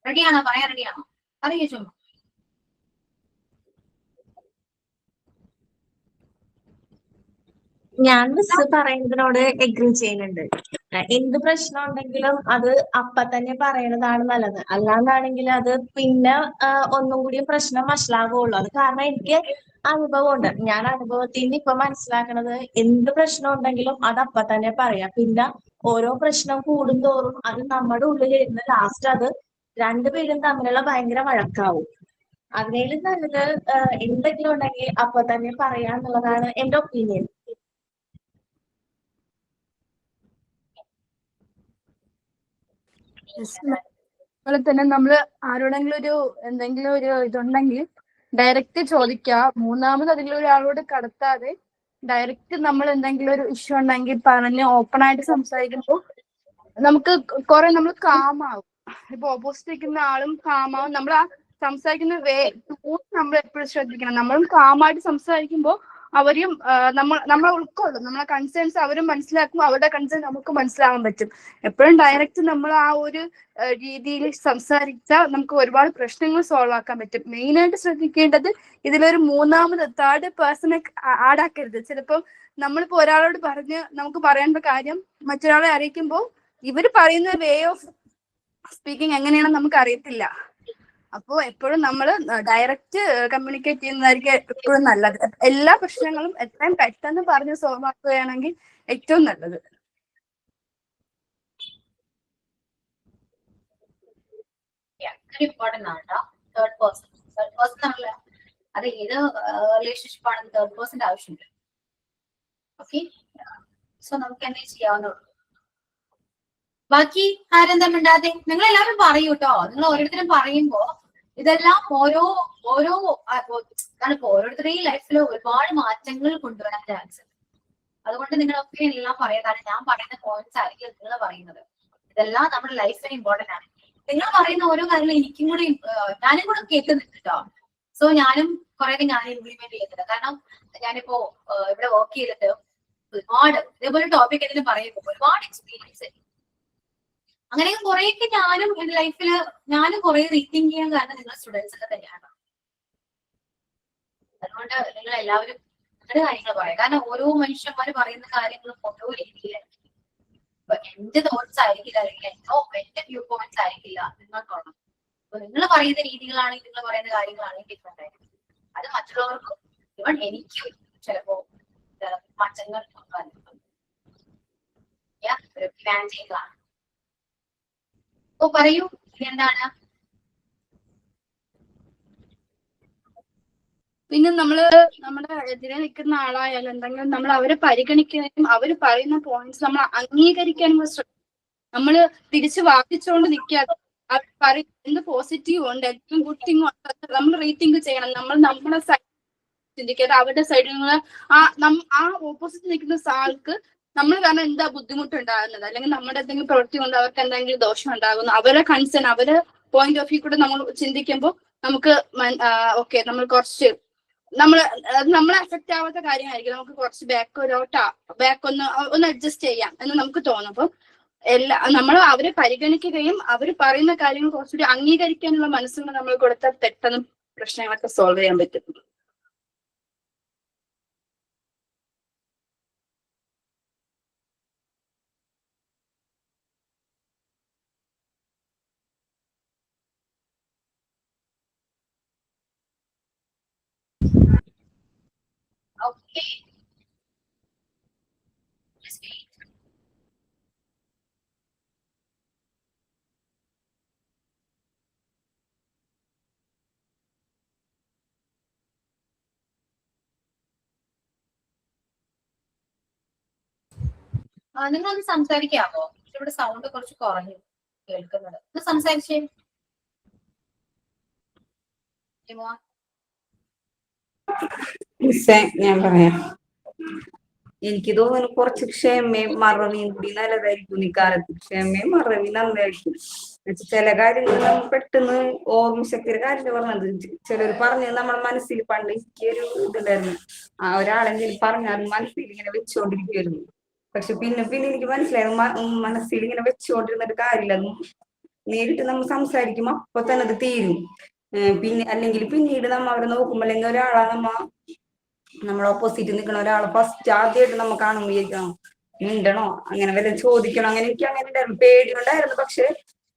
റെഡിയാണോ? പറയാൻ റെഡിയാണോ? അറിയോ ചുമ്മാ? ഞാൻ മിസ് പറയുന്നതിനോട് എഗ്രി ചെയ്യുന്നുണ്ട്. എന്ത് പ്രശ്നം ഉണ്ടെങ്കിലും അത് അപ്പ തന്നെ പറയണതാണ് നല്ലത്. അല്ലാന്നാണെങ്കിൽ അത് പിന്നെ ഒന്നും കൂടി പ്രശ്നം വഷളാകുള്ളൂ. അത് കാരണം എനിക്ക് അനുഭവമുണ്ട്. ഞാൻ അനുഭവത്തിൽ നിന്ന് ഇപ്പൊ മനസ്സിലാക്കണത്, എന്ത് പ്രശ്നം ഉണ്ടെങ്കിലും അത് അപ്പ തന്നെ പറയാം. പിന്നെ ഓരോ പ്രശ്നം കൂടുന്തോറും അത് നമ്മുടെ ഉള്ളിൽ ഇരുന്ന് ലാസ്റ്റ് അത് രണ്ടുപേരും തമ്മിലുള്ള ഭയങ്കര വഴക്കാവും. അതിനേലും നല്ലത് എന്തെങ്കിലും ഉണ്ടെങ്കിൽ അപ്പൊ തന്നെ പറയാന്നുള്ളതാണ് എന്റെ ഒപ്പീനിയൻ. അതുപോലെ തന്നെ നമ്മള് ആരോടെങ്കിലും എന്തെങ്കിലും ഒരു ഇതുണ്ടെങ്കിൽ ഡയറക്റ്റ് ചോദിക്കുക. മൂന്നാമത് അതിലുള്ള ഒരാളോട് കടത്താതെ ഡയറക്റ്റ് നമ്മൾ എന്തെങ്കിലും ഒരു ഇഷ്യൂ ഉണ്ടെങ്കിൽ പറഞ്ഞ് ഓപ്പൺ ആയിട്ട് സംസാരിക്കുമ്പോൾ നമുക്ക് കുറെ നമ്മൾ കാമാവും. ഇപ്പൊ ഓപ്പോസിറ്റ് നിൽക്കുന്ന ആളും കാമാവും. നമ്മൾ ആ സംസാരിക്കുന്ന നമ്മൾ എപ്പോഴും ശ്രദ്ധിക്കണം. നമ്മളും കാമായിട്ട് സംസാരിക്കുമ്പോൾ അവരും നമ്മളെ ഉൾക്കൊള്ളും. നമ്മളെ കൺസേൺസ് അവരും മനസ്സിലാക്കും, അവരുടെ കൺസേൺ നമുക്ക് മനസ്സിലാവാൻ പറ്റും. എപ്പോഴും ഡയറക്റ്റ് നമ്മൾ ആ ഒരു രീതിയിൽ സംസാരിച്ചാൽ നമുക്ക് ഒരുപാട് പ്രശ്നങ്ങൾ സോൾവ് ആക്കാൻ പറ്റും. മെയിൻ ആയിട്ട് ശ്രദ്ധിക്കേണ്ടത് ഇതിലൊരു തേർഡ് പേഴ്സണെ ആഡ് ആക്കരുത്. ചിലപ്പോൾ നമ്മളിപ്പോ ഒരാളോട് പറഞ്ഞ് നമുക്ക് പറയേണ്ട കാര്യം മറ്റൊരാളെ അറിയിക്കുമ്പോൾ ഇവര് പറയുന്ന വേ ഓഫ് സ്പീക്കിംഗ് എങ്ങനെയാണെന്ന് നമുക്ക് അറിയത്തില്ല. അപ്പോൾ എപ്പോഴും നമ്മൾ ഡയറക്റ്റ് കമ്മ്യൂണിക്കേറ്റ് ചെയ്യുന്നതായിരിക്കും എപ്പോഴും നല്ലത്. എല്ലാ പ്രശ്നങ്ങളും എത്രയും പെട്ടെന്ന് പറഞ്ഞ് സോൾവ് ആക്കുകയാണെങ്കിൽ ഏറ്റവും നല്ലത്. ഭയങ്കര ഇമ്പോർട്ടന്റ് ആണ് കേട്ടോ. തേർഡ് പേഴ്സൺ എന്നുള്ള അത് ഏത് റിലേഷൻഷിപ്പ് ആണെങ്കിലും തേർഡ് പേഴ്സന്റെ ആവശ്യമുണ്ട്. ഓക്കെ, സോ നമുക്ക് എന്നെ ചെയ്യാവുന്നുള്ളൂ. ബാക്കി ആരെന്താ മിണ്ടാതെ? നിങ്ങൾ എല്ലാവരും പറയൂ കേട്ടോ. നിങ്ങൾ ഓരോരുത്തരും പറയുമ്പോ ഇതെല്ലാം ഓരോ ഓരോരുത്തരുടെയും ലൈഫിൽ ഒരുപാട് മാറ്റങ്ങൾ കൊണ്ടുവരാൻ ചാൻസ്. അതുകൊണ്ട് നിങ്ങളൊക്കെ എല്ലാം പറയുന്നതാണ്. ഞാൻ പറയുന്ന പോയിന്റ്സ് ആയിരിക്കും നിങ്ങൾ പറയുന്നത്. ഇതെല്ലാം നമ്മുടെ ലൈഫിന് ഇമ്പോർട്ടന്റ് ആണ്. നിങ്ങൾ പറയുന്ന ഓരോ കാര്യങ്ങളും ഞാനും കൂടെ കേൾക്കുന്നുണ്ട് കേട്ടോ. സോ ഞാനും കുറെ ഞാൻ ഇംപ്ലിമെന്റ് ചെയ്യുന്നുണ്ട്. കാരണം ഞാനിപ്പോ ഇവിടെ വർക്ക് ചെയ്തിട്ട് ഒരുപാട് ഇതേപോലെ ടോപ്പിക് എന്തെങ്കിലും പറയുമ്പോൾ ഒരുപാട് എക്സ്പീരിയൻസ്. അങ്ങനെയൊക്കെ കുറെയൊക്കെ ഞാനും എന്റെ ലൈഫില് കുറെ റീതിങ്ക് ചെയ്യാൻ കാരണം നിങ്ങൾ സ്റ്റുഡൻസ് ഒക്കെ തന്നെയാണ്. അതുകൊണ്ട് നിങ്ങൾ എല്ലാവരും നിങ്ങളുടെ കാര്യങ്ങൾ പറയാം. കാരണം ഓരോ മനുഷ്യന്മാര് പറയുന്ന കാര്യങ്ങളും ഓരോ രീതിയിലാണ്. എന്റെ തോട്ട്സ് ആയിരിക്കില്ല, അല്ലെങ്കിൽ എന്റെ വ്യൂ പോയിന്റ്സ് ആയിരിക്കില്ല നിങ്ങൾക്കുള്ളത്. അപ്പൊ നിങ്ങൾ പറയുന്ന രീതികളാണെങ്കിൽ, നിങ്ങൾ പറയുന്ന കാര്യങ്ങളാണെങ്കിൽ ഡിഫറെന്റ് ആയിരിക്കും. അത് മറ്റുള്ളവർക്കും ഇവൺ എനിക്കും ചിലപ്പോ മാറ്റങ്ങൾ പ്ലാൻ ചെയ്യുന്നതാണ്. അപ്പൊ പറയൂ, എന്താണ്? പിന്നെ നമ്മുടെ എതിരെ നിൽക്കുന്ന ആളായാലും എന്തെങ്കിലും നമ്മൾ അവരെ പരിഗണിക്കുകയും അവർ പറയുന്ന പോയിന്റ്സ് നമ്മൾ അംഗീകരിക്കാനും ശ്രമിക്കും. നമ്മള് തിരിച്ച് വാദിച്ചുകൊണ്ട് നിൽക്കാതെ അവർ പറയും എന്ത് പോസിറ്റീവ് ഉണ്ട്, ഏറ്റവും ഗുഡ് തിങ് ഉണ്ട്, നമ്മൾ റീതിങ്ക് ചെയ്യണം. നമ്മൾ നമ്മുടെ സൈഡ് ചിന്തിക്കാതെ അവരുടെ സൈഡിൽ നിന്ന് ആ ഓപ്പോസിറ്റ് നിൽക്കുന്ന ആൾക്ക് നമ്മൾ കാരണം എന്താ ബുദ്ധിമുട്ടുണ്ടാകുന്നത്, അല്ലെങ്കിൽ നമ്മുടെ എന്തെങ്കിലും പ്രവൃത്തി കൊണ്ട് അവർക്ക് എന്തെങ്കിലും ദോഷം ഉണ്ടാകുന്നു, അവരെ കൺസേൺ, അവരെ പോയിന്റ് ഓഫ് വ്യൂ കൂടെ നമ്മൾ ചിന്തിക്കുമ്പോൾ നമുക്ക് ഓക്കെ നമ്മൾ കുറച്ച് നമ്മളെ അഫക്റ്റ് ആവാത്ത കാര്യമായിരിക്കും. നമുക്ക് കുറച്ച് ബാക്ക് ഒന്ന് അഡ്ജസ്റ്റ് ചെയ്യാം എന്ന് നമുക്ക് തോന്നും. അപ്പം നമ്മൾ അവരെ പരിഗണിക്കുകയും അവർ പറയുന്ന കാര്യങ്ങൾ കുറച്ചുകൂടി അംഗീകരിക്കാനുള്ള മനസ്സുകൾ നമ്മൾ കൊടുത്താൽ പെട്ടെന്ന് പ്രശ്നങ്ങളൊക്കെ സോൾവ് ചെയ്യാൻ പറ്റും. ഓക്കെ, നിങ്ങളൊന്ന് സംസാരിക്കാമോ? ഇവിടെ സൗണ്ട് കുറച്ച് കുറഞ്ഞു കേൾക്കുന്നത്. ഒന്ന് സംസാരിച്ചേ. ഞാൻ പറയാം. എനിക്ക് തോന്നുന്നു കുറച്ച് ക്ഷമയും മറവിയും കൂടി നല്ലതായിരിക്കും ഈ കാലത്ത്. ക്ഷമയും മറവിയും നല്ലതായിരിക്കും. ചില കാര്യങ്ങൾ നമ്മൾ പെട്ടെന്ന് ഓർമ്മശക്തിയുടെ കാര്യം പറഞ്ഞത് ചിലർ പറഞ്ഞത് നമ്മുടെ മനസ്സിൽ പണ്ട് എനിക്കൊരു ഇതുണ്ടായിരുന്നു. ഒരാളെങ്കിലും പറഞ്ഞാൽ മനസ്സിൽ ഇങ്ങനെ വെച്ചുകൊണ്ടിരിക്കുമായിരുന്നു. പക്ഷെ പിന്നെ എനിക്ക് മനസ്സിലായത് മനസ്സിൽ ഇങ്ങനെ വെച്ചുകൊണ്ടിരുന്നിട്ട് കാര്യമില്ല. നേരിട്ട് നമ്മൾ സംസാരിക്കുമ്പോ അപ്പൊ തന്നെ അത് തീരും. പിന്നെ അല്ലെങ്കിൽ പിന്നീട് നമ്മ അവരെ നോക്കുമ്പോ, അല്ലെങ്കിൽ ഒരാളെ നമ്മൾ ഓപ്പോസിറ്റ് നിൽക്കണ ഒരാളെ ഫസ്റ്റ് ആദ്യമായിട്ട് നമ്മ കാണുമ്പോൾ വിചാരിക്കണം മിണ്ടണോ, അങ്ങനെ വല്ല ചോദിക്കണോ. അങ്ങനെ എനിക്ക് അങ്ങനെ ഉണ്ടായിരുന്നു, പേടിയുണ്ടായിരുന്നു.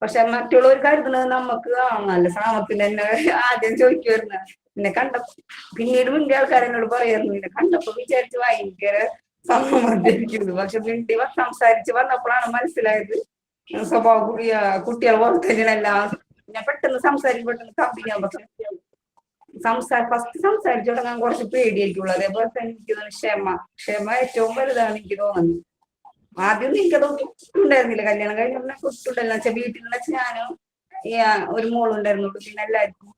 പക്ഷെ മറ്റുള്ളവർ കരുതുന്നത് നമുക്ക് നല്ല സാമത്തിന് തന്നെ ആദ്യം ചോദിക്കുമായിരുന്നു. പിന്നെ പിന്നീട് മിണ്ടിയ ആൾക്കാരെന്നോട് പറയായിരുന്നു, പിന്നെ കണ്ടപ്പോ വിചാരിച്ച് ഭയങ്കര സമ്മതിരിക്കുന്നു. പക്ഷെ മിണ്ടി സംസാരിച്ച് വന്നപ്പോഴാണ് മനസ്സിലായത് സ്വഭാവ കുട്ടികൾ പോലെ തന്നെയെല്ലാം. ഞാൻ പെട്ടെന്ന് സംസാരിക്കും, പെട്ടെന്ന് കമ്പനിയാകും. പക്ഷെ ഫസ്റ്റ് സംസാരിച്ചു തുടങ്ങാൻ കുറച്ച് പേടിയായിരിക്കുള്ളൂ. അതേപോലെ തന്നെ എനിക്ക് ക്ഷമ ഏറ്റവും വലുതാണ് എനിക്ക് തോന്നുന്നത്. ആദ്യം എനിക്കതൊന്നും ഉണ്ടായിരുന്നില്ല. കല്യാണം കഴിഞ്ഞ കുട്ടുണ്ടല്ലോ വെച്ചാൽ വീട്ടിലുള്ള ഞാനും ഒരു മോളുണ്ടായിരുന്നുള്ളൂ. പിന്നെ എല്ലാവർക്കും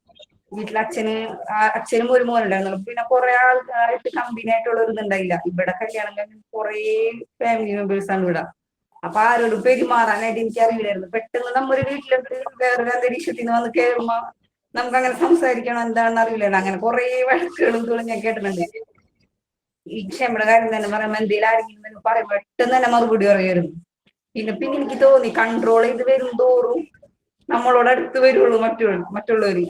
വീട്ടിൽ അച്ഛനും ഒരു മോനുണ്ടായിരുന്നുള്ളൂ. പിന്നെ കുറെ ആൾക്കാരായിട്ട് കമ്പനി ആയിട്ടുള്ള ഒരു ഇതുണ്ടായില്ല. ഇവിടെ കല്യാണം കഴിഞ്ഞ കുറെ ഫാമിലി മെമ്പേഴ്സ് ആണ് ഇവിടെ. അപ്പൊ ആരോടും പെരുമാറാനായിട്ട് എനിക്ക് അറിയില്ലായിരുന്നു. പെട്ടെന്ന് നമ്മൊരു വീട്ടിലെടുത്ത് വേറൊരു അന്തരീക്ഷത്തിൽ നിന്ന് വന്ന് കയറുമ്പോ നമുക്ക് അങ്ങനെ സംസാരിക്കണം എന്താണെന്ന് അറിയില്ലല്ലോ. അങ്ങനെ കുറെ വഴക്കുകളും ഞാൻ കേട്ടിട്ടുണ്ട്. ഈ ക്ഷമയുടെ കാര്യം തന്നെ പറയുമ്പോ എന്തെങ്കിലും ആരെങ്കിലും പറയും പെട്ടെന്ന് തന്നെ മറുപടി പറയുമായിരുന്നു. പിന്നെ എനിക്ക് തോന്നി കൺട്രോൾ ചെയ്ത് വരും തോറും നമ്മളോട് അടുത്ത് വരുള്ളൂ മറ്റുള്ളവര്.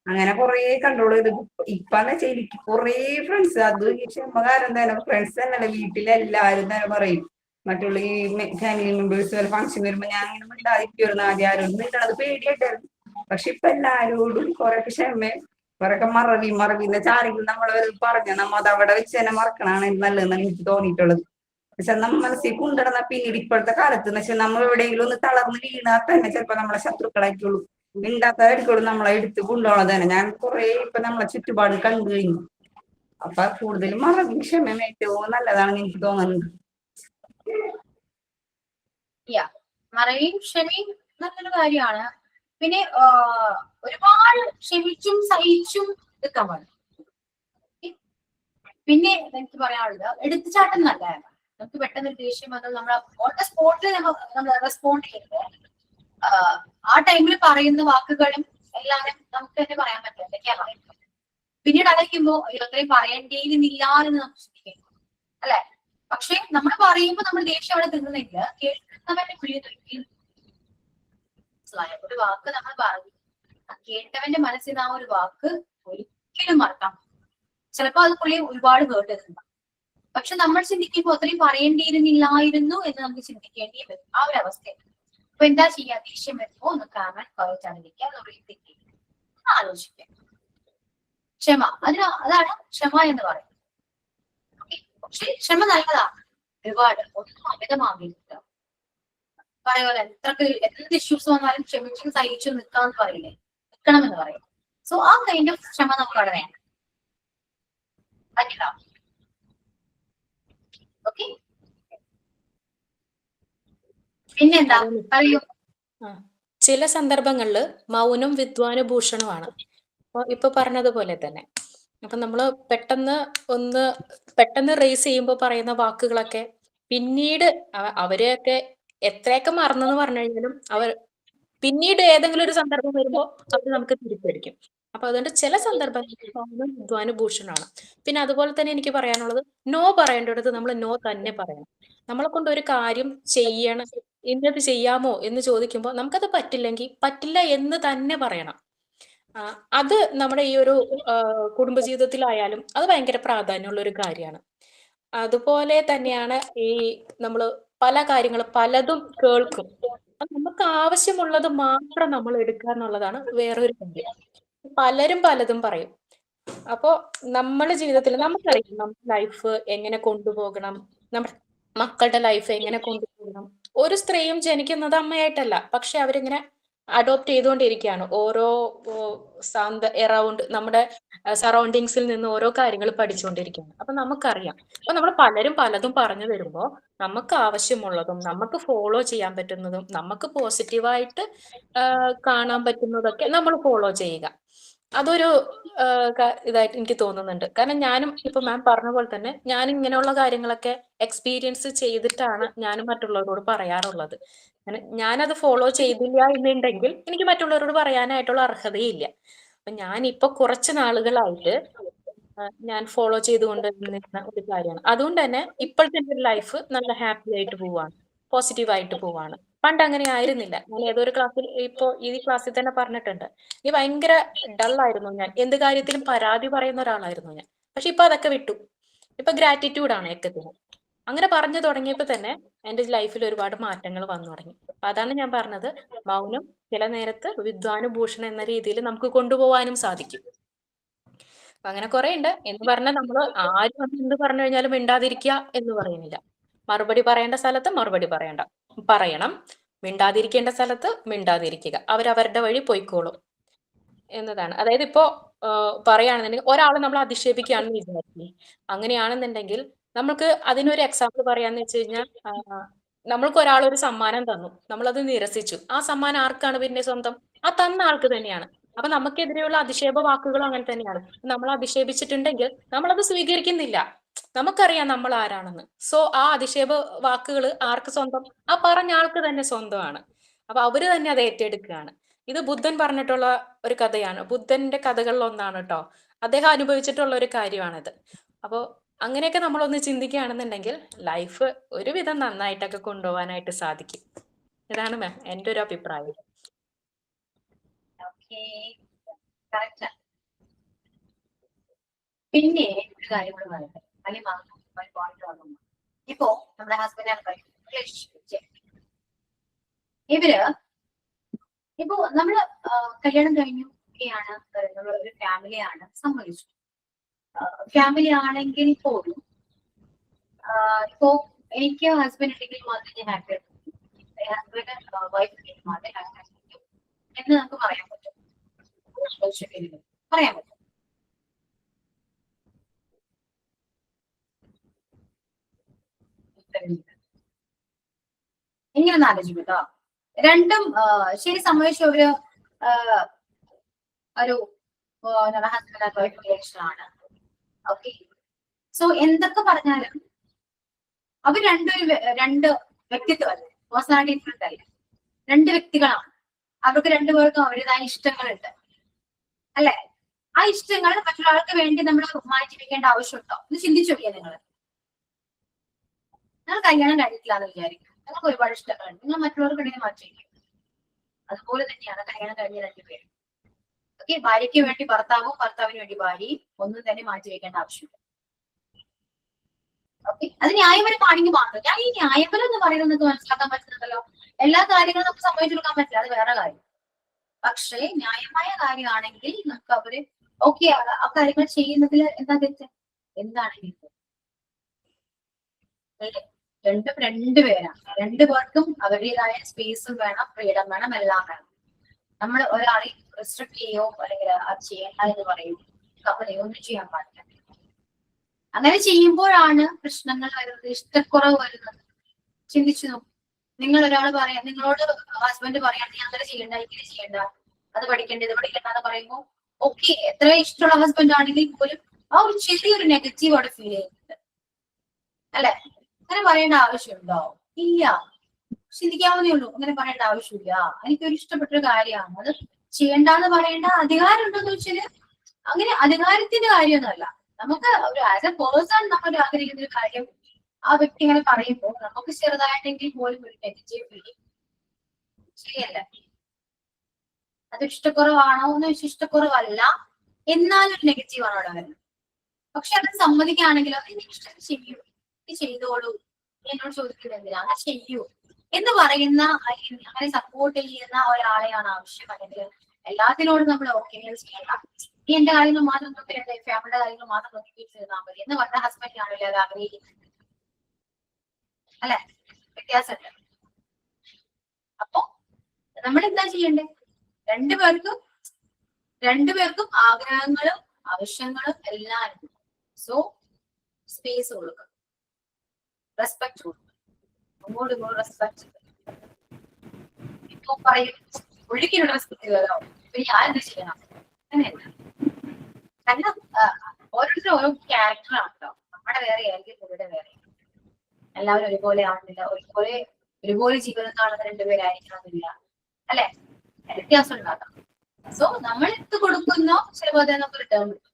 അങ്ങനെ കുറെ കൺട്രോൾ ചെയ്ത് ഇപ്പാന്ന് വെച്ചാൽ എനിക്ക് കുറെ ഫ്രണ്ട്സ്, അത് ഈ ക്ഷമകാരം തന്നെ ഫ്രണ്ട്സ് തന്നെയല്ല വീട്ടിലെല്ലാരും തന്നെ പറയും. മറ്റുള്ള ഈ ഫാമിലി മെമ്പേഴ്സ് വരെ ഫംഗ്ഷൻ വരുമ്പോ ഞാൻ അങ്ങനെ മിണ്ടാതിരിക്കുമായിരുന്നു. ആദ്യം ആരോടും മിണ്ടണത് പേടിയായിട്ടായിരുന്നു. പക്ഷെ ഇപ്പൊ എല്ലാരോടും കുറെയൊക്കെ ക്ഷമയും കുറെയൊക്കെ മറവിന്ന് ആരെങ്കിലും നമ്മളെ നമ്മ അത് അവിടെ വെച്ച് തന്നെ മറക്കണാണ് നല്ലതെന്നാണ് എനിക്ക് തോന്നിയിട്ടുള്ളത്. പക്ഷെ നമ്മൾ മനസ്സിൽ കൊണ്ടുനടന്ന പിന്നീട് ഇപ്പോഴത്തെ കാലത്ത് എന്ന് വെച്ചാൽ നമ്മൾ എവിടെയെങ്കിലും ഒന്ന് തളർന്ന് വീണാൽ തന്നെ ചിലപ്പോ നമ്മളെ ശത്രുക്കളായിട്ടുള്ളൂ. മിണ്ടാത്തതായിരിക്കും നമ്മളെ എടുത്ത് കൊണ്ടുപോകണത് തന്നെ. ഞാൻ കുറെ ഇപ്പൊ നമ്മളെ ചുറ്റുപാട് കണ്ടു കഴിഞ്ഞു. അപ്പൊ കൂടുതലും മറവി ക്ഷമ ഏറ്റവും നല്ലതാണെന്ന് എനിക്ക് തോന്നുന്നുണ്ട്. മറവിയും ക്ഷമയും നല്ലൊരു കാര്യമാണ്. പിന്നെ ഒരുപാട് ക്ഷമിച്ചും സഹിച്ചും നിൽക്കാൻ പാടില്ല. പിന്നെ എനിക്ക് പറയാനുള്ളത് എടുത്തുചാട്ടം നല്ലതാണ്. നമുക്ക് പെട്ടെന്ന് ദേഷ്യം വന്നാൽ നമ്മൾ ഓൺ ദ സ്പോട്ടിൽ നമ്മൾ റെസ്പോണ്ട് ചെയ്യുമ്പോൾ ആ ടൈമിൽ പറയുന്ന വാക്കുകളും എല്ലാവരും നമുക്ക് തന്നെ പറയാൻ പറ്റില്ല എന്തൊക്കെയാ പറയുന്നത്. പിന്നീട് ആലോചിക്കുമ്പോൾ ഇത്രയും പറയേണ്ടിയിരുന്നില്ല എന്ന് നമുക്ക് ചിന്തിക്കുന്നു അല്ലെ. പക്ഷെ നമ്മൾ പറയുമ്പോൾ നമ്മൾ ദേഷ്യം അവിടെ തിന്നുന്നില്ല, കേൾക്കുന്നവന്റെ കുഴിയിൽ ഒരു വാക്ക് നമ്മൾ പറഞ്ഞു, കേട്ടവന്റെ മനസ്സിൽ ആ ഒരു വാക്ക് ഒരിക്കലും മറക്കാം. ചിലപ്പോ അത് പുള്ളി ഒരുപാട് ഹേർട്ട് ചെയ്തിട്ടുണ്ടാവും. പക്ഷെ നമ്മൾ ചിന്തിക്കുമ്പോൾ അത്രയും പറയേണ്ടിയിരുന്നില്ലായിരുന്നു എന്ന് നമുക്ക് ചിന്തിക്കേണ്ടി വരും ആ ഒരു അവസ്ഥയിൽ. അപ്പൊ എന്താ ചെയ്യാ? ദേഷ്യം വരുമ്പോ ഒന്ന് കാണാൻ കുറച്ചറിയിക്കുക, ആലോചിക്കുക. ക്ഷമ അതാണ് ക്ഷമ എന്ന് പറയുന്നത്. പക്ഷെ ക്ഷമ നല്ലതാണ്, ഒരുപാട് ഒന്നും അമിതമാകില്ല. പറയുപോലെ എന്ത് ഇഷ്യൂസ് വന്നാലും ക്ഷമിച്ചും സഹിച്ചും നിൽക്കാന്ന് പറയില്ലേ, നിൽക്കണമെന്ന് പറയും. സോ ആ കൈൻഡ് ഓഫ് ക്ഷമ നമുക്ക് അവിടെ വേണം. ഓക്കെ, പിന്നെന്താ പറയൂ. ചില സന്ദർഭങ്ങളിൽ മൗനം വിദ്വാനുഭൂഷണമാണ്. ഇപ്പൊ പറഞ്ഞതുപോലെ തന്നെ അപ്പൊ നമ്മള് പെട്ടെന്ന് റേസ് ചെയ്യുമ്പോൾ പറയുന്ന വാക്കുകളൊക്കെ പിന്നീട് അവരെയൊക്കെ എത്രയൊക്കെ മറന്നെന്ന് പറഞ്ഞു കഴിഞ്ഞാലും പിന്നീട് ഏതെങ്കിലും ഒരു സന്ദർഭം വരുമ്പോൾ അവർ നമുക്ക് തിരിച്ചടിക്കും. അപ്പൊ അതുകൊണ്ട് ചില സന്ദർഭങ്ങളിൽ മൗനം വിദ്വാനുഭൂഷണമാണ്. പിന്നെ അതുപോലെ തന്നെ എനിക്ക് പറയാനുള്ളത്, നോ പറയേണ്ടടുത്ത് നമ്മൾ നോ തന്നെ പറയണം. നമ്മളെ കൊണ്ട് ഒരു കാര്യം ചെയ്യണം, ഇന്നത് ചെയ്യാമോ എന്ന് ചോദിക്കുമ്പോൾ നമുക്കത് പറ്റില്ലെങ്കിൽ പറ്റില്ല എന്ന് തന്നെ പറയണം. അത് നമ്മുടെ ഈ ഒരു കുടുംബജീവിതത്തിലായാലും അത് ഭയങ്കര പ്രാധാന്യമുള്ള ഒരു കാര്യമാണ്. അതുപോലെ തന്നെയാണ് ഈ നമ്മള് പല കാര്യങ്ങളും പലതും കേൾക്കും, നമുക്ക് ആവശ്യമുള്ളത് മാത്രം നമ്മൾ എടുക്കുക എന്നുള്ളതാണ് വേറൊരു കാര്യം. പലരും പലതും പറയും. അപ്പോ നമ്മുടെ ജീവിതത്തിൽ നമുക്കറിയാം നമ്മുടെ ലൈഫ് എങ്ങനെ കൊണ്ടുപോകണം, നമ്മുടെ മക്കളുടെ ലൈഫ് എങ്ങനെ കൊണ്ടുപോകണം. ഒരു സ്ത്രീയും ജനിക്കുന്നത് അമ്മയായിട്ടല്ല, പക്ഷെ അവരിങ്ങനെ അഡോപ്റ്റ് ചെയ്തുകൊണ്ടിരിക്കുകയാണ്. ഓരോ എറൗണ്ട് നമ്മുടെ സറൗണ്ടിങ്സിൽ നിന്ന് ഓരോ കാര്യങ്ങൾ പഠിച്ചുകൊണ്ടിരിക്കുകയാണ്. അപ്പൊ നമുക്കറിയാം. അപ്പൊ നമ്മൾ പലരും പലതും പറഞ്ഞു തരുമ്പോൾ നമുക്ക് ആവശ്യമുള്ളതും നമുക്ക് ഫോളോ ചെയ്യാൻ പറ്റുന്നതും നമുക്ക് പോസിറ്റീവായിട്ട് കാണാൻ പറ്റുന്നതൊക്കെ നമ്മൾ ഫോളോ ചെയ്യുക. അതൊരു ഇതായിട്ട് എനിക്ക് തോന്നുന്നുണ്ട്. കാരണം ഞാനും ഇപ്പൊ മാം പറഞ്ഞ പോലെ തന്നെ ഞാൻ ഇങ്ങനെയുള്ള കാര്യങ്ങളൊക്കെ എക്സ്പീരിയൻസ് ചെയ്തിട്ടാണ് ഞാനും മറ്റുള്ളവരോട് പറയാറുള്ളത്. ഞാനത് ഫോളോ ചെയ്തില്ല എന്നുണ്ടെങ്കിൽ എനിക്ക് മറ്റുള്ളവരോട് പറയാനായിട്ടുള്ള അർഹതയില്ല. അപ്പൊ ഞാൻ ഇപ്പൊ കുറച്ച് നാളുകളായിട്ട് ഞാൻ ഫോളോ ചെയ്തുകൊണ്ട് നിൽക്കുന്ന ഒരു കാര്യമാണ്. അതുകൊണ്ട് തന്നെ ഇപ്പോഴത്തെ ഒരു ലൈഫ് നല്ല ഹാപ്പി ആയിട്ട് പോവാണ്, പോസിറ്റീവായിട്ട് പോവാണ്. പണ്ട് അങ്ങനെ ആയിരുന്നില്ല. ഞാൻ ഏതൊരു ക്ലാസ്സിൽ ഇപ്പോ ഈ ക്ലാസ്സിൽ തന്നെ പറഞ്ഞിട്ടുണ്ട്, ഈ ഭയങ്കര ഡള്ളായിരുന്നു ഞാൻ, എന്ത് കാര്യത്തിലും പരാതി പറയുന്ന ഒരാളായിരുന്നു ഞാൻ. പക്ഷെ ഇപ്പൊ അതൊക്കെ വിട്ടു. ഇപ്പൊ ഗ്രാറ്റിറ്റ്യൂഡാണ് ഏക്കത്തിന്. അങ്ങനെ പറഞ്ഞു തുടങ്ങിയപ്പോ തന്നെ എന്റെ ലൈഫിൽ ഒരുപാട് മാറ്റങ്ങൾ വന്നു തുടങ്ങി. അപ്പൊ അതാണ് ഞാൻ പറഞ്ഞത്, മൗനം ചില നേരത്ത് വിദ്വാനുഭൂഷണം എന്ന രീതിയിൽ നമുക്ക് കൊണ്ടുപോകാനും സാധിക്കും. അപ്പൊ അങ്ങനെ കുറെ ഉണ്ട്. എന്ന് പറഞ്ഞാൽ നമ്മൾ ആരും എന്ത് പറഞ്ഞു കഴിഞ്ഞാലും മിണ്ടാതിരിക്കുക എന്ന് പറയുന്നില്ല. മറുപടി പറയേണ്ട സ്ഥലത്ത് മറുപടി പറയണം, മിണ്ടാതിരിക്കേണ്ട സ്ഥലത്ത് മിണ്ടാതിരിക്കുക. അവരവരുടെ വഴി പോയിക്കോളും എന്നതാണ്. അതായത് ഇപ്പോ പറയുകയാണെന്നുണ്ടെങ്കിൽ ഒരാൾ നമ്മൾ അധിക്ഷേപിക്കുകയാണെന്ന് വിചാരിക്കും. അങ്ങനെയാണെന്നുണ്ടെങ്കിൽ നമുക്ക് അതിനൊരു എക്സാമ്പിൾ പറയാന്ന് വെച്ച് കഴിഞ്ഞാൽ, നമ്മൾക്ക് ഒരാൾ ഒരു സമ്മാനം തന്നു, നമ്മളത് നിരസിച്ചു. ആ സമ്മാനം ആർക്കാണ് പിന്നെ സ്വന്തം? ആ തന്ന ആൾക്ക് തന്നെയാണ്. അപ്പൊ നമുക്കെതിരെയുള്ള അധിക്ഷേപ വാക്കുകളും അങ്ങനെ തന്നെയാണ്. നമ്മൾ അധിക്ഷേപിച്ചിട്ടുണ്ടെങ്കിൽ നമ്മളത് സ്വീകരിക്കുന്നില്ല. നമുക്കറിയാം നമ്മൾ ആരാണെന്ന്. സോ ആ അധിക്ഷേപ വാക്കുകൾ ആർക്ക് സ്വന്തം? ആ പറഞ്ഞ ആൾക്ക് തന്നെ സ്വന്തമാണ്. അപ്പൊ അവര് തന്നെ അത് ഏറ്റെടുക്കുകയാണ്. ഇത് ബുദ്ധൻ പറഞ്ഞിട്ടുള്ള ഒരു കഥയാണ്. ബുദ്ധന്റെ കഥകളിൽ ഒന്നാണ് കേട്ടോ. അദ്ദേഹം അനുഭവിച്ചിട്ടുള്ള ഒരു കാര്യമാണിത്. അപ്പോ അങ്ങനെയൊക്കെ നമ്മളൊന്ന് ചിന്തിക്കുകയാണെന്നുണ്ടെങ്കിൽ ലൈഫ് ഒരുവിധം നന്നായിട്ടൊക്കെ കൊണ്ടുപോകാനായിട്ട് സാധിക്കും. ഇതാണ് മാം എൻ്റെ ഒരു അഭിപ്രായം. പിന്നെ ഒരു കാര്യം കൂടെ പറയട്ടെ, അല്ലെങ്കിൽ ഇപ്പോ നമ്മുടെ ഹസ്ബൻഡ് ഇവര് ഇപ്പോ നമ്മള് കല്യാണം കഴിഞ്ഞു ഒക്കെയാണ്, ഒരു ഫാമിലിയാണ്, സമ്മതിച്ചു. ഫാമിലി ആണെങ്കിൽ പോലും ഇപ്പോ എനിക്ക് ഹസ്ബൻഡ് ഉണ്ടെങ്കിൽ മാത്രമേ ഞാൻ ഹാപ്പി ആയിട്ടുള്ളൂ, ഹസ്ബൻഡ് വൈഫ് ഉണ്ടെങ്കിൽ മാത്രമേ ഹാപ്പി ആയിട്ടുള്ളൂ. എന്ന് നമുക്ക് പറയാൻ പറ്റും. പറയാൻ പറ്റും. ഇങ്ങനെ ഒന്ന് ആലോചിക്കും കേട്ടോ. രണ്ടും ശരി സംഭവിച്ച ഒരു ഹസ്ബൻഡ് ആൻഡ് വൈഫ് റിലേഷൻ ആണ്. ഓക്കെ, സോ എന്തൊക്കെ പറഞ്ഞാലും അവർ രണ്ട് വ്യക്തിത്വമല്ലേ, പേഴ്സണാലിറ്റി ഡിഫറെന്റ് അല്ലേ, രണ്ട് വ്യക്തികളാണ്. അവർക്ക് രണ്ടുപേർക്കും അവരുടേതായ ഇഷ്ടങ്ങളുണ്ട് അല്ലെ. ആ ഇഷ്ടങ്ങൾ മറ്റൊരാൾക്ക് വേണ്ടി നമ്മൾ മാറ്റി വെക്കേണ്ട ആവശ്യമുണ്ടോ എന്ന് ചിന്തിച്ചു നോക്കിയാൽ നിങ്ങൾ കല്യാണം കഴിഞ്ഞിട്ടില്ല എന്ന് വിചാരിക്കും, നിങ്ങൾക്ക് ഒരുപാട് ഇഷ്ടങ്ങളുണ്ട്, നിങ്ങൾ മറ്റുള്ളവർക്കിടയിൽ മാറ്റി വയ്ക്കും. അതുപോലെ തന്നെയാണ് കല്യാണം കഴിഞ്ഞ രണ്ടുപേരും. ഓക്കെ, ഭാര്യയ്ക്ക് വേണ്ടി ഭർത്താവും ഭർത്താവിന് വേണ്ടി ഭാര്യയും ഒന്നും തന്നെ മാറ്റി വെക്കേണ്ട ആവശ്യമില്ല. ഓക്കെ, അത് ന്യായപരമാണെങ്കിൽ മാത്രം. ഞാൻ ഈ ന്യായപരം എന്ന് പറയുന്നത് നിങ്ങൾക്ക് മനസ്സിലാക്കാൻ പറ്റുന്നുണ്ടല്ലോ. എല്ലാ കാര്യങ്ങളും നമുക്ക് സമ്മതിച്ചു കൊടുക്കാൻ പറ്റില്ല, അത് വേറെ കാര്യം. പക്ഷേ ന്യായമായ കാര്യമാണെങ്കിൽ നമുക്ക് അവര് ഓക്കെ ആ കാര്യങ്ങൾ ചെയ്യുന്നതിൽ എന്താ തെറ്റ്? എന്താണ് രണ്ടുപേരാണ്. രണ്ടുപേർക്കും അവരുടേതായ സ്പേസും വേണം, ഫ്രീഡം വേണം, എല്ലാം വേണം. നമ്മൾ ഒരാളെ റെസ്ട്രിക്ട് ചെയ്യോ അല്ലെങ്കിൽ അത് ചെയ്യണ്ട എന്ന് പറയും, അവരെ ഒന്നും ചെയ്യാൻ പാടില്ല. അങ്ങനെ ചെയ്യുമ്പോഴാണ് പ്രശ്നങ്ങൾ വരുന്നത്, ഇഷ്ടക്കുറവ് വരുന്നത്. ചിന്തിച്ചു നോക്കും. നിങ്ങൾ ഒരാൾ പറയാം, നിങ്ങളോട് ഹസ്ബൻഡ് പറയാൻ നീ അങ്ങനെ ചെയ്യണ്ട, ഇങ്ങനെ ചെയ്യണ്ട, അത് പഠിക്കണ്ട, ഇത് പഠിക്കണ്ട എന്ന് പറയുമ്പോൾ ഓക്കെ, എത്ര ഇഷ്ടമുള്ള ഹസ്ബൻഡ് ആണെങ്കിൽ പോലും ആ ഒരു ചെറിയൊരു നെഗറ്റീവ് അവിടെ ഫീൽ ചെയ്യുന്നുണ്ട് അല്ലെ. അങ്ങനെ പറയേണ്ട ആവശ്യമുണ്ടോ? ഇല്ല. ചിന്തിക്കാവുന്നേ ഉള്ളൂ. അങ്ങനെ പറയേണ്ട ആവശ്യമില്ല. എനിക്കൊരു ഇഷ്ടപ്പെട്ടൊരു കാര്യമാണ്, അത് ചെയ്യണ്ടെന്ന് പറയേണ്ട അധികാരം ഉണ്ടോന്ന് വെച്ചാല് അങ്ങനെ അധികാരത്തിന്റെ കാര്യമൊന്നുമല്ല. നമുക്ക് ഒരു ആസ് എ പേഴ്സൺ നമ്മൾ ആഗ്രഹിക്കുന്ന ഒരു കാര്യം ആ വ്യക്തി ഇങ്ങനെ പറയുമ്പോൾ നമുക്ക് ചെറുതായിട്ടെങ്കിൽ പോലും ഒരു നെഗറ്റീവ് ഫീലിംഗ് ശരിയല്ല. അത് ഇഷ്ടക്കുറവാണോ എന്ന് വെച്ചാൽ ഇഷ്ടക്കുറവല്ല, എന്നാലും ഒരു നെഗറ്റീവ് ആണ് അവിടെ വരുന്നത്. പക്ഷെ അത് സമ്മതിക്കുകയാണെങ്കിലോ എനിക്ക് ഇഷ്ടം ചെയ്യൂ, ചെയ്തോളൂ, എന്നോട് ചോദിക്കുന്നത് എന്തിനാ, അങ്ങനെ ചെയ്യൂ എന്ന് പറയുന്ന അങ്ങനെ സപ്പോർട്ട് ചെയ്യുന്ന ഒരാളെയാണ് ആവശ്യം. അല്ലെങ്കിൽ എല്ലാത്തിനോടും നമ്മൾ ഓക്കെ ചെയ്യണ്ട, ഈ എന്റെ കാര്യങ്ങൾ മാത്രം നോക്കി എന്റെ ഫാമിലിയുടെ കാര്യങ്ങൾ മാത്രം നോക്കി ചെയ്താൽ മതി എന്ന് പറഞ്ഞ ഹസ്ബൻഡിനാണല്ലോ അത് ആഗ്രഹിക്കുന്നത് അല്ലെ. വ്യത്യാസമുണ്ട്. അപ്പൊ നമ്മൾ എന്താ ചെയ്യണ്ടേ? രണ്ടുപേർക്കും ആഗ്രഹങ്ങളും ആവശ്യങ്ങളും എല്ലാം ഉണ്ട്. സോ സ്പേസ് കൊടുക്കുക, റെസ്പെക്ട് കൊടുക്കുക, അങ്ങോട്ടും റെസ്പെക്ട്. ഇപ്പൊ പറയും ഒഴുക്കിനുള്ള റെസ്പെക്ട് ചെയ്തോ, പിന്നെ ഞാൻ എന്ത് ചെയ്യണം? അങ്ങനെയല്ല. കാരണം ഓരോരുത്തരും ഓരോ ക്യാരക്ടറാണ് കേട്ടോ. നമ്മുടെ വേറെ ആയിരിക്കും, ഇവിടെ വേറെ. എല്ലാവരും ഒരുപോലെ ആവുന്നില്ല, ഒരുപോലെ ജീവിതം കാണുന്ന രണ്ടുപേരായിരിക്കണമെന്നില്ല അല്ലെ, വ്യത്യാസം ഉണ്ടാകാം. സോ നമ്മൾ എന്ത് കൊടുക്കുന്നോ ചിലപ്പോൾ അത് നമുക്ക് റിട്ടേൺ കിട്ടും.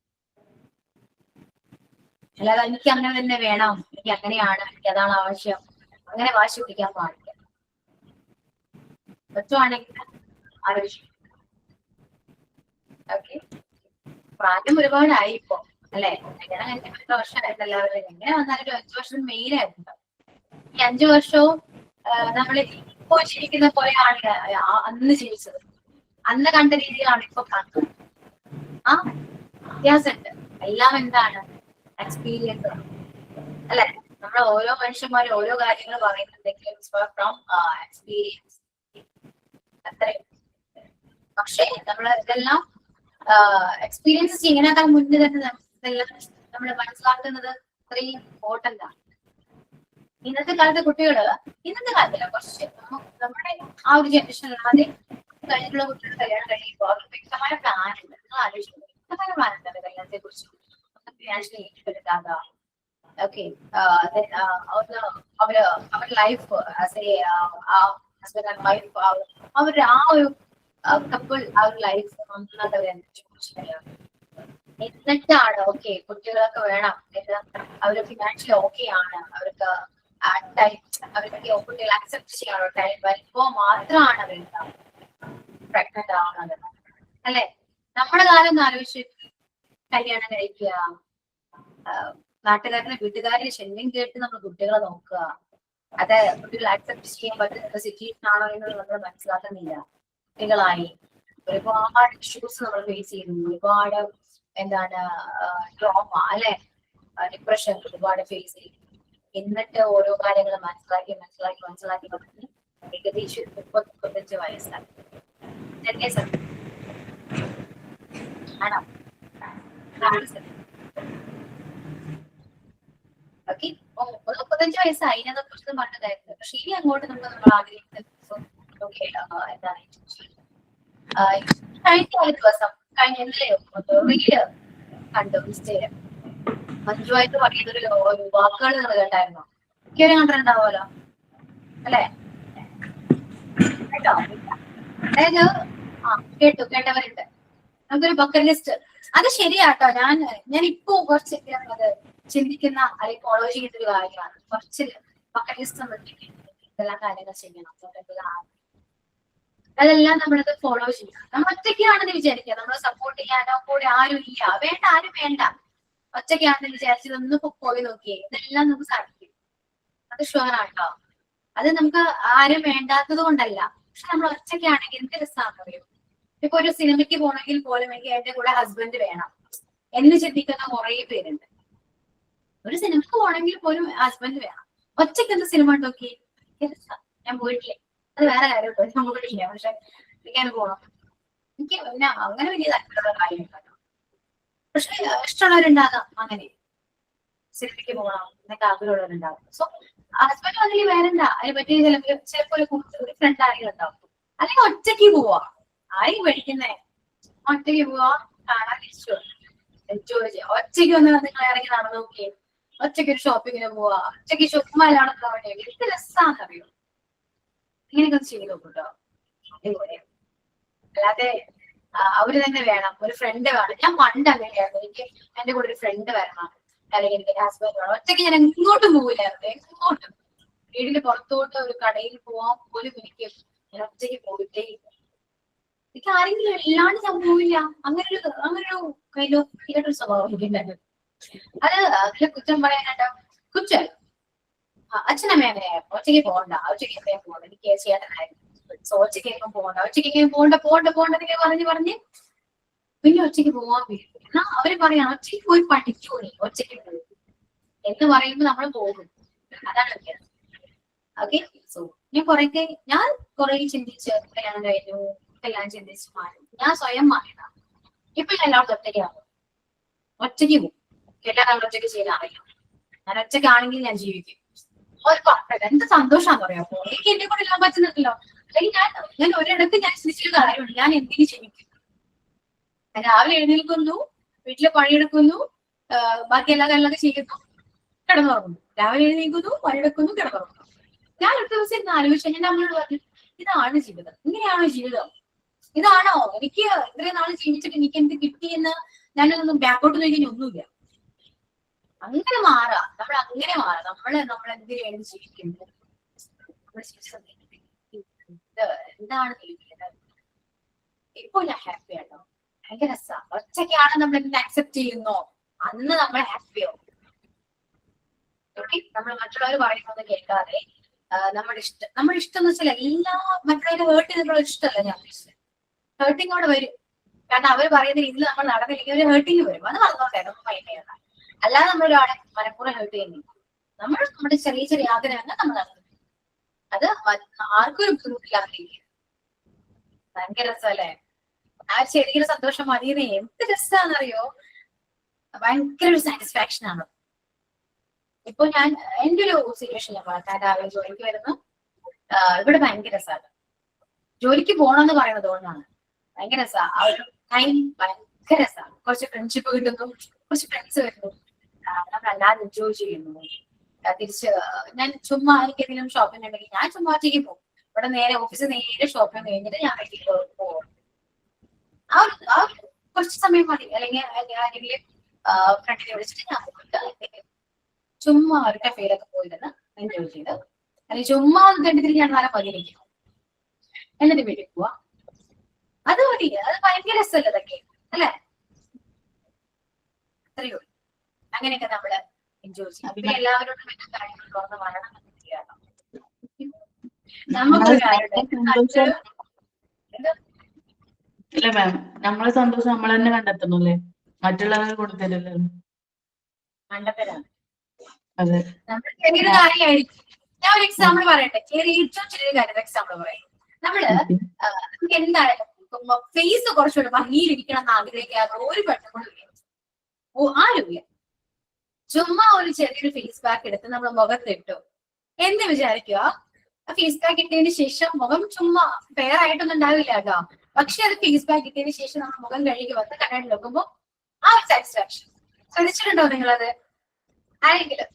അല്ലാതെ എനിക്ക് അങ്ങനെ തന്നെ വേണം, എനിക്ക് അങ്ങനെയാണ്, എനിക്ക് അതാണ് ആവശ്യം, അങ്ങനെ വാശി പിടിക്കാൻ പാടില്ല. പറ്റുവാണെങ്കിൽ ആലോചിക്കും. ഓക്കെ, പ്രായം ഒരുപാടായി ഇപ്പൊ അല്ലെ. കല്യാണം കഴിഞ്ഞ 10 വർഷമായിട്ട് എല്ലാവരും എങ്ങനെ വന്നാലും ഒരു 5 വർഷം മെയിൻ ആയിരുന്നു. ഈ 5 വർഷവും നമ്മൾ ഇപ്പോ ജീവിക്കുന്ന പോലെയാണ് അന്ന് ജീവിച്ചത്. അന്ന് കണ്ട രീതിയിലാണ് ഇപ്പൊ കാണുന്നത്. ആ വ്യത്യാസമുണ്ട്. എല്ലാം എന്താണ്? എക്സ്പീരിയൻസ് അല്ലെ. നമ്മൾ ഓരോ മനുഷ്യന്മാരും ഓരോ കാര്യങ്ങൾ പറയുന്നുണ്ടെങ്കിലും ഫ്രം എക്സ്പീരിയൻസ് അത്രയും. പക്ഷെ നമ്മൾ ഇതെല്ലാം എക്സ്പീരിയൻസ് ചെയ്യുന്നതിനേക്കാൾ മുന്നേ തന്നെ ഇതെല്ലാം നമ്മൾ മനസ്സിലാക്കുന്നത് അത്രയും ഇമ്പോർട്ടന്റ് ആണ്. ഇന്നത്തെ കാലത്തെ ഇന്നത്തെ കാലത്തല്ല, കുറച്ച് നമ്മുടെ ആ ഒരു ജനറേഷൻ ആദ്യം കഴിഞ്ഞിട്ടുള്ള കുട്ടികൾ കല്യാണം കഴിയുമ്പോൾ അവർക്ക് വ്യക്തമായ പ്ലാൻ ഉണ്ട്. നിങ്ങൾ ആലോചിക്കുന്നത് വ്യക്തമായ പ്ലാൻ ഉണ്ട് കല്യാണത്തെ കുറിച്ച്. ഫിനാൻഷ്യലി ഏറ്റെടുക്കാതെ ഓക്കെ, അവരുടെ ലൈഫ് ഹസ്ബൻഡ് ആൻഡ് വൈഫ് അവരുടെ ആ ഒരു കപ്പിൾ ആ ഒരു ലൈഫ് നന്നായിട്ട് എന്നിട്ടാണ് ഓക്കെ കുട്ടികളൊക്കെ വേണം, അവര് ഫിനാൻഷ്യലി ഓക്കെ ആണ്, അവർക്ക് അവർക്ക് കുട്ടികൾ അക്സെപ്റ്റ് ചെയ്യാനുള്ള ടൈം വരുമ്പോ മാത്രമാണ് അവർ പ്രഗ്നന്റ് ആവുന്നത് അല്ലെ. നമ്മുടെ കാലം ഒന്ന് ആലോചിച്ച് കല്യാണം കഴിക്കുക, നാട്ടുകാരുടെ വീട്ടുകാരുടെ ശല്യം കേട്ട് നമ്മൾ കുട്ടികളെ നോക്കുക, അത് കുട്ടികൾ അക്സെപ്റ്റ് ചെയ്യാൻ പറ്റുന്ന സിറ്റുവേഷൻ ആണോ എന്ന് നമ്മൾ മനസ്സിലാക്കുന്നില്ല. കുട്ടികളായി ഒരുപാട് ഇഷ്യൂസ് നമ്മൾ ഫേസ് ചെയ്യുന്നു, ഒരുപാട് എന്താണ് ട്രോമ അല്ലെ, ഡിപ്രഷൻ ഒരുപാട് ഫേസ് ചെയ്യും. എന്നിട്ട് ഓരോ കാര്യങ്ങൾ മനസ്സിലാക്കി വന്ന് ഏകദേശം 30-35 വയസ്സായി 10 days ആണോ? ഓക്കെ, 35 വയസ്സായി അതിനെ കുറിച്ച് പറഞ്ഞതായിരുന്നു. പക്ഷെ ഇനി അങ്ങോട്ട് നമ്മൾ ആഗ്രഹിക്കുന്ന എന്താണ് കഴിഞ്ഞ ദിവസം ഇന്നലെയോ റീല് കണ്ടു ഇൻസ്റ്റയില്. മഞ്ജുവായിട്ട് പറയുന്നൊരു വാക്കുകൾ നിങ്ങൾ കേട്ടായിരുന്നോ? മിക്കവരും കണ്ടിട്ടുണ്ടാവുമല്ലോ അല്ലെ? കേട്ടോ? അതായത് കേട്ടവരുണ്ട്. നമുക്കൊരു ബക്കറ്റ് ലിസ്റ്റ്, അത് ശരിയാട്ടോ. ഞാൻ ഇപ്പൊ കുറച്ച് അത് ചിന്തിക്കുന്ന അല്ലെങ്കിൽ ഫോളോ ചെയ്യുന്ന ഒരു കാര്യമാണ്. കുറച്ച് ബക്കറ്റ് ലിസ്റ്റ് ഇതെല്ലാം കാര്യങ്ങൾ ചെയ്യണം. അതെല്ലാം നമ്മളത് ഫോളോ ചെയ്യണം. നമ്മൾ ഒറ്റയ്ക്കാണെന്ന് വിചാരിക്കുക, നമ്മളെ സപ്പോർട്ട് ചെയ്യാനോ കൂടെ ആരും ഇല്ല, ആരും വേണ്ട, ഒറ്റയ്ക്കാണെന്ന് വിചാരിച്ചത് ഒന്ന് പോയി നോക്കിയേ, ഇതെല്ലാം നമുക്ക് സാധിക്കും. അത് ഷുവറാട്ടോ. അത് നമുക്ക് ആരും വേണ്ടാത്തത് കൊണ്ടല്ല, പക്ഷെ നമ്മൾ ഒറ്റയ്ക്കാണെങ്കിൽ എന്ത് രസമാണെന്ന് അറിയും. ഇപ്പൊ ഒരു സിനിമയ്ക്ക് പോകണമെങ്കിൽ പോലും എനിക്ക് എന്റെ കൂടെ ഹസ്ബൻഡ് വേണം എന്ന് ചിന്തിക്കുന്ന കുറെ പേരുണ്ട്. ഒരു സിനിമക്ക് പോകണമെങ്കിൽ പോലും ഹസ്ബൻഡ് വേണം. ഒറ്റയ്ക്ക് എന്ത് സിനിമ നോക്കി ഞാൻ പോയിട്ടില്ലേ, അത് വേറെ കാര്യം കേട്ടോ, ഞാൻ പോയിട്ടില്ല. പക്ഷെ എനിക്ക് പോകണം, എനിക്ക് അങ്ങനെ വലിയ താല്പര്യമുള്ള കാര്യമില്ല. പക്ഷെ ഇഷ്ടമുള്ളവരുണ്ടാകാം, അങ്ങനെ സിനിമയ്ക്ക് പോകണം എന്നൊക്കെ ആഗ്രഹമുള്ളവരുണ്ടാകും. സോ ഹസ്ബൻഡ് അതിൽ വേറെന്താ, അതിനെ പറ്റി ചിലപ്പോ ഒരു ഫ്രണ്ട് ആരെങ്കിലും ഉണ്ടാവും. അല്ലെങ്കിൽ ഒറ്റയ്ക്ക് പോവാ, ആരെയും പഠിക്കുന്നേ, ഒറ്റയ്ക്ക് പോവാ, കാണാൻ തിരിച്ചു എൻജോയ് ചെയ്യാം. ഒറ്റയ്ക്ക് ഒന്ന് നിങ്ങൾ ഇറങ്ങി നടന്നു നോക്കിയേ, ഒറ്റയ്ക്ക് ഒരു ഷോപ്പിങ്ങിന് പോവാ, ഒറ്റയ്ക്ക് ചുമ്മാലാണെന്ന് വേണ്ടി എന്ത് രസാന്നറിയോ. ഇങ്ങനെയൊക്കെ ഒന്ന് ചെയ്ത് നോക്കൂട്ടോ, അടിപൊളി. അല്ലാതെ അവര് തന്നെ വേണം, ഒരു ഫ്രണ്ട് വേണം. ഞാൻ പണ്ട് അങ്ങനെയായിരുന്നു, എനിക്ക് എന്റെ കൂടെ ഒരു ഫ്രണ്ട് വരണം, അല്ലെങ്കിൽ എനിക്ക് ഹസ്ബൻഡ് വേണം. ഒറ്റയ്ക്ക് ഞാൻ എങ്ങോട്ടും പോകില്ലായിരുന്നു, എങ്ങോട്ടും. വീടിന് പുറത്തോട്ട് ഒരു കടയിൽ പോവാൻ പോലും ഞാൻ ഒറ്റയ്ക്ക് പോയിട്ടേ ഇല്ല. എനിക്ക് ആരെങ്കിലും ഇല്ലാണ്ട് ഞാൻ പോവില്ല. അങ്ങനൊരു കയ്യിലോ ഒരു സ്വഭാവം എനിക്കുണ്ടായിരുന്നു. അത് അതിലെ കുറ്റം പറയാനാട്ടോ, കുറ്റം അച്ഛനമ്മ അങ്ങനെയായിരുന്നു. ഒറ്റയ്ക്ക് പോകണ്ട, ഒറ്റയ്ക്ക് എവിടെയും പോകണ്ട, എനിക്ക് ചേട്ടനായിരുന്നു. സോ ഒറ്റയ്ക്ക് പോകണ്ട, ഒറ്റയ്ക്ക് പോകണ്ട പറഞ്ഞ് പിന്നെ ഒറ്റയ്ക്ക് പോവാൻ വരും. എന്നാ അവര് പറയാം ഒറ്റയ്ക്ക് പോയി പഠിക്കൂ, നീ ഒറ്റയ്ക്ക് പോകും എന്ന് പറയുമ്പോ നമ്മൾ പോകും. അതാണ് വ്യത്യാസം. ഓക്കെ, സോ ഞാൻ കുറെ ചിന്തിച്ച് കല്യാണം കഴിഞ്ഞു, എല്ലാം ചിന്തിച്ച് മാറി. ഞാൻ സ്വയം മാറിയതാണ്. ഇപ്പൊ ഞാൻ എല്ലാവരും ഒറ്റയ്ക്കാവും, ഒറ്റയ്ക്ക് പോകും. എല്ലാ കാലം ഒറ്റയ്ക്ക് ചെയ്യാൻ അറിയാം. ഞാൻ ഒറ്റയ്ക്കാണെങ്കിൽ ഞാൻ ജീവിക്കും. എന്ത് സന്തോഷാന്ന് പറയാ. അപ്പൊ എനിക്ക് എന്റെ കൂടെ എല്ലാം പറ്റുന്നുണ്ടല്ലോ. അല്ലെങ്കിൽ ഞാൻ ഒരിടത്ത് ഞാൻ ചിന്തിച്ചൊരു കാര്യമുണ്ട്, ഞാൻ എന്തിനു ജീവിക്കും. രാവിലെ എഴുന്നേൽക്കുന്നു, വീട്ടില് പണിയെടുക്കുന്നു, ബാക്കി എല്ലാ കാര്യങ്ങളൊക്കെ ചെയ്യുന്നു, കിടന്നുറങ്ങുന്നു. രാവിലെ എഴുന്നേൽക്കുന്നു, പണിയെടുക്കുന്നു, കിടന്നുറങ്ങുന്നു. ഞാൻ ഒരു ദിവസം ഇരുന്ന് ആലോചിച്ചു, എന്റെ അമ്മയോട് പറഞ്ഞു, ഇതാണ് ജീവിതം, ഇങ്ങനെയാണോ ജീവിതം, ഇതാണോ എനിക്ക് ഇത്രയും നാള് ജീവിച്ചിട്ട് എനിക്ക് എന്ത് കിട്ടിയെന്ന് ഞാനൊന്നും ബാക്കോട്ട് നോക്കി ഒന്നുമില്ല. അങ്ങനെ മാറാം, അങ്ങനെ മാറാം. നമ്മളെന്തിനു വേണ്ടി ജീവിക്കുന്നത്, എന്താണ് ജീവിക്കുന്നത്. ഇപ്പൊ ഞാൻ ഹാപ്പി ആണോ, ഭയങ്കര രസമാണ്. ഒറ്റയ്ക്കാണ് നമ്മൾ എന്ത് അക്സെപ്റ്റ് ചെയ്യുന്നോ അന്ന് നമ്മൾ ഹാപ്പിയാവും. ഓക്കെ, നമ്മൾ മറ്റുള്ളവർ പറയുന്നത് കേൾക്കാതെ നമ്മുടെ ഇഷ്ടം എന്ന് വെച്ചാൽ എല്ലാ മറ്റുള്ളവരെ ഹേർട്ട് ചെയ്തിട്ടുള്ള ഇഷ്ടമല്ല ഞാൻ ഉദ്ദേശിച്ചത്. ഹേർട്ടിങ്ങോടെ വരും, കാരണം അവർ പറയുന്ന രീതിയിൽ നമ്മൾ നടന്നില്ലെങ്കിൽ ഒരു ഹേർട്ടിങ് വരും. അത് വന്നോട്ടെ, നമുക്ക് ഭയങ്കര. അല്ലാതെ നമ്മളൊരാളെ മനഃപൂർവ്വം ഹേർട്ട് ചെയ്യുന്നില്ല. നമ്മുടെ ചെറിയ ചെറിയ ആഗ്രഹങ്ങൾ നമ്മൾ നടത്തുന്നു. അത് ആർക്കും ഒരു ബുദ്ധിമുട്ടില്ലാത്ത രീതിയിൽ. ഭയങ്കര രസമല്ലേ, ആ ചെറിയൊരു സന്തോഷം മതിയെന്ന്. എന്ത് രസമാണെന്നറിയോ, ഭയങ്കര ഒരു സാറ്റിസ്ഫാക്ഷൻ ആണ്. ഇപ്പൊ ഞാൻ എന്റെ ഒരു സിറ്റുവേഷൻ ഞാൻ പറയാം. രാവിലെ ജോലിക്ക് വരുന്നു, ഇവിടെ ഭയങ്കര രസമാണ്. ജോലിക്ക് പോകണമെന്ന് പറയുന്നത് കൊണ്ടാണ് ഭയങ്കര രസമാണ്. ആ ഒരു ടൈം ഭയങ്കര രസമാണ്. കുറച്ച് ഫ്രണ്ട്ഷിപ്പ് കിട്ടുന്നു, കുറച്ച് ഫ്രണ്ട്സ് വരുന്നു, നമ്മളെല്ലാവരും എൻജോയ് ചെയ്യുന്നു. തിരിച്ച് ഞാൻ ചുമ്മാ എനിക്ക് എന്തെങ്കിലും ഷോപ്പിംഗ് ഉണ്ടെങ്കിൽ ഞാൻ ചുമ്മാ ഒറ്റയ്ക്ക് പോകും. ഇവിടെ നേരെ ഓഫീസിൽ നേരെ ഷോപ്പിംഗ് കഴിഞ്ഞിട്ട് ഞാൻ വീട്ടിൽ പോകും. ആ കുറച്ച് സമയം മതി. അല്ലെങ്കിൽ ആരെങ്കിലും ഫ്രണ്ടിനെ വിളിച്ചിട്ട് ഞാൻ പോയിട്ട് ചുമ്മാ ഒരു കഫേയിലൊക്കെ പോയിരുന്ന് എൻജോയ് ചെയ്ത്, അല്ലെങ്കിൽ ചുമ്മാ കണ്ടിട്ട് ഞാൻ നല്ല പതിരിക്കും, എന്നിട്ട് വീട്ടിൽ പോവാ. അത് മതി. അത് ഭയങ്കര രസമല്ലേ ഇതൊക്കെ, അല്ലെ? അത്രയോ അങ്ങനെയൊക്കെ നമ്മള് എൻജോയ് ചെയ്യും. പിന്നെ എല്ലാവരോടും എല്ലാ കാര്യങ്ങളും തുറന്ന് പറയണം. നമുക്കൊരു കാര്യം, ഇല്ല മാം, നമ്മളെ സന്തോഷം നമ്മൾ തന്നെ കണ്ടെത്തണല്ലേ, മറ്റുള്ളവരെ കൊടുത്തല്ലോ. കണ്ടെത്തലാണ്. അതെ, നമ്മൾ ചെറിയൊരു കാര്യമായിരിക്കും. ഞാൻ ഒരു എക്സാമ്പിൾ പറയട്ടെ, ഏറ്റവും ചെറിയൊരു കാര്യം എക്സാമ്പിൾ പറയാം. നമുക്ക് എന്തായാലും നോക്കുമ്പോ ഫേസ് കുറച്ചുകൂടെ ഭംഗിയിലിരിക്കണം എന്ന് ആഗ്രഹിക്കാതെ ഒരു പെട്ടെന്ന് ആരുമില്ല. ചുമ്മാ ഒരു ചെറിയൊരു ഫേസ് പാക്ക് എടുത്ത് നമ്മൾ മുഖത്തിട്ടു എന്ന് വിചാരിക്കുക. ഫേസ് പാക്ക് ഇട്ടതിന് ശേഷം മുഖം ചുമ്മാ ഫെയർ ആയിട്ടൊന്നും ഉണ്ടാവില്ല കേട്ടോ. പക്ഷെ അത് ഫേസ് പാക്ക് ഇട്ടതിന് ശേഷം നമ്മൾ മുഖം കഴുകി വന്ന് കണ്ണാടി നോക്കുമ്പോ ആ ഒരു സാറ്റിസ്ഫാക്ഷൻ ശ്രദ്ധിച്ചിട്ടുണ്ടോ നിങ്ങളത്? ആരെങ്കിലും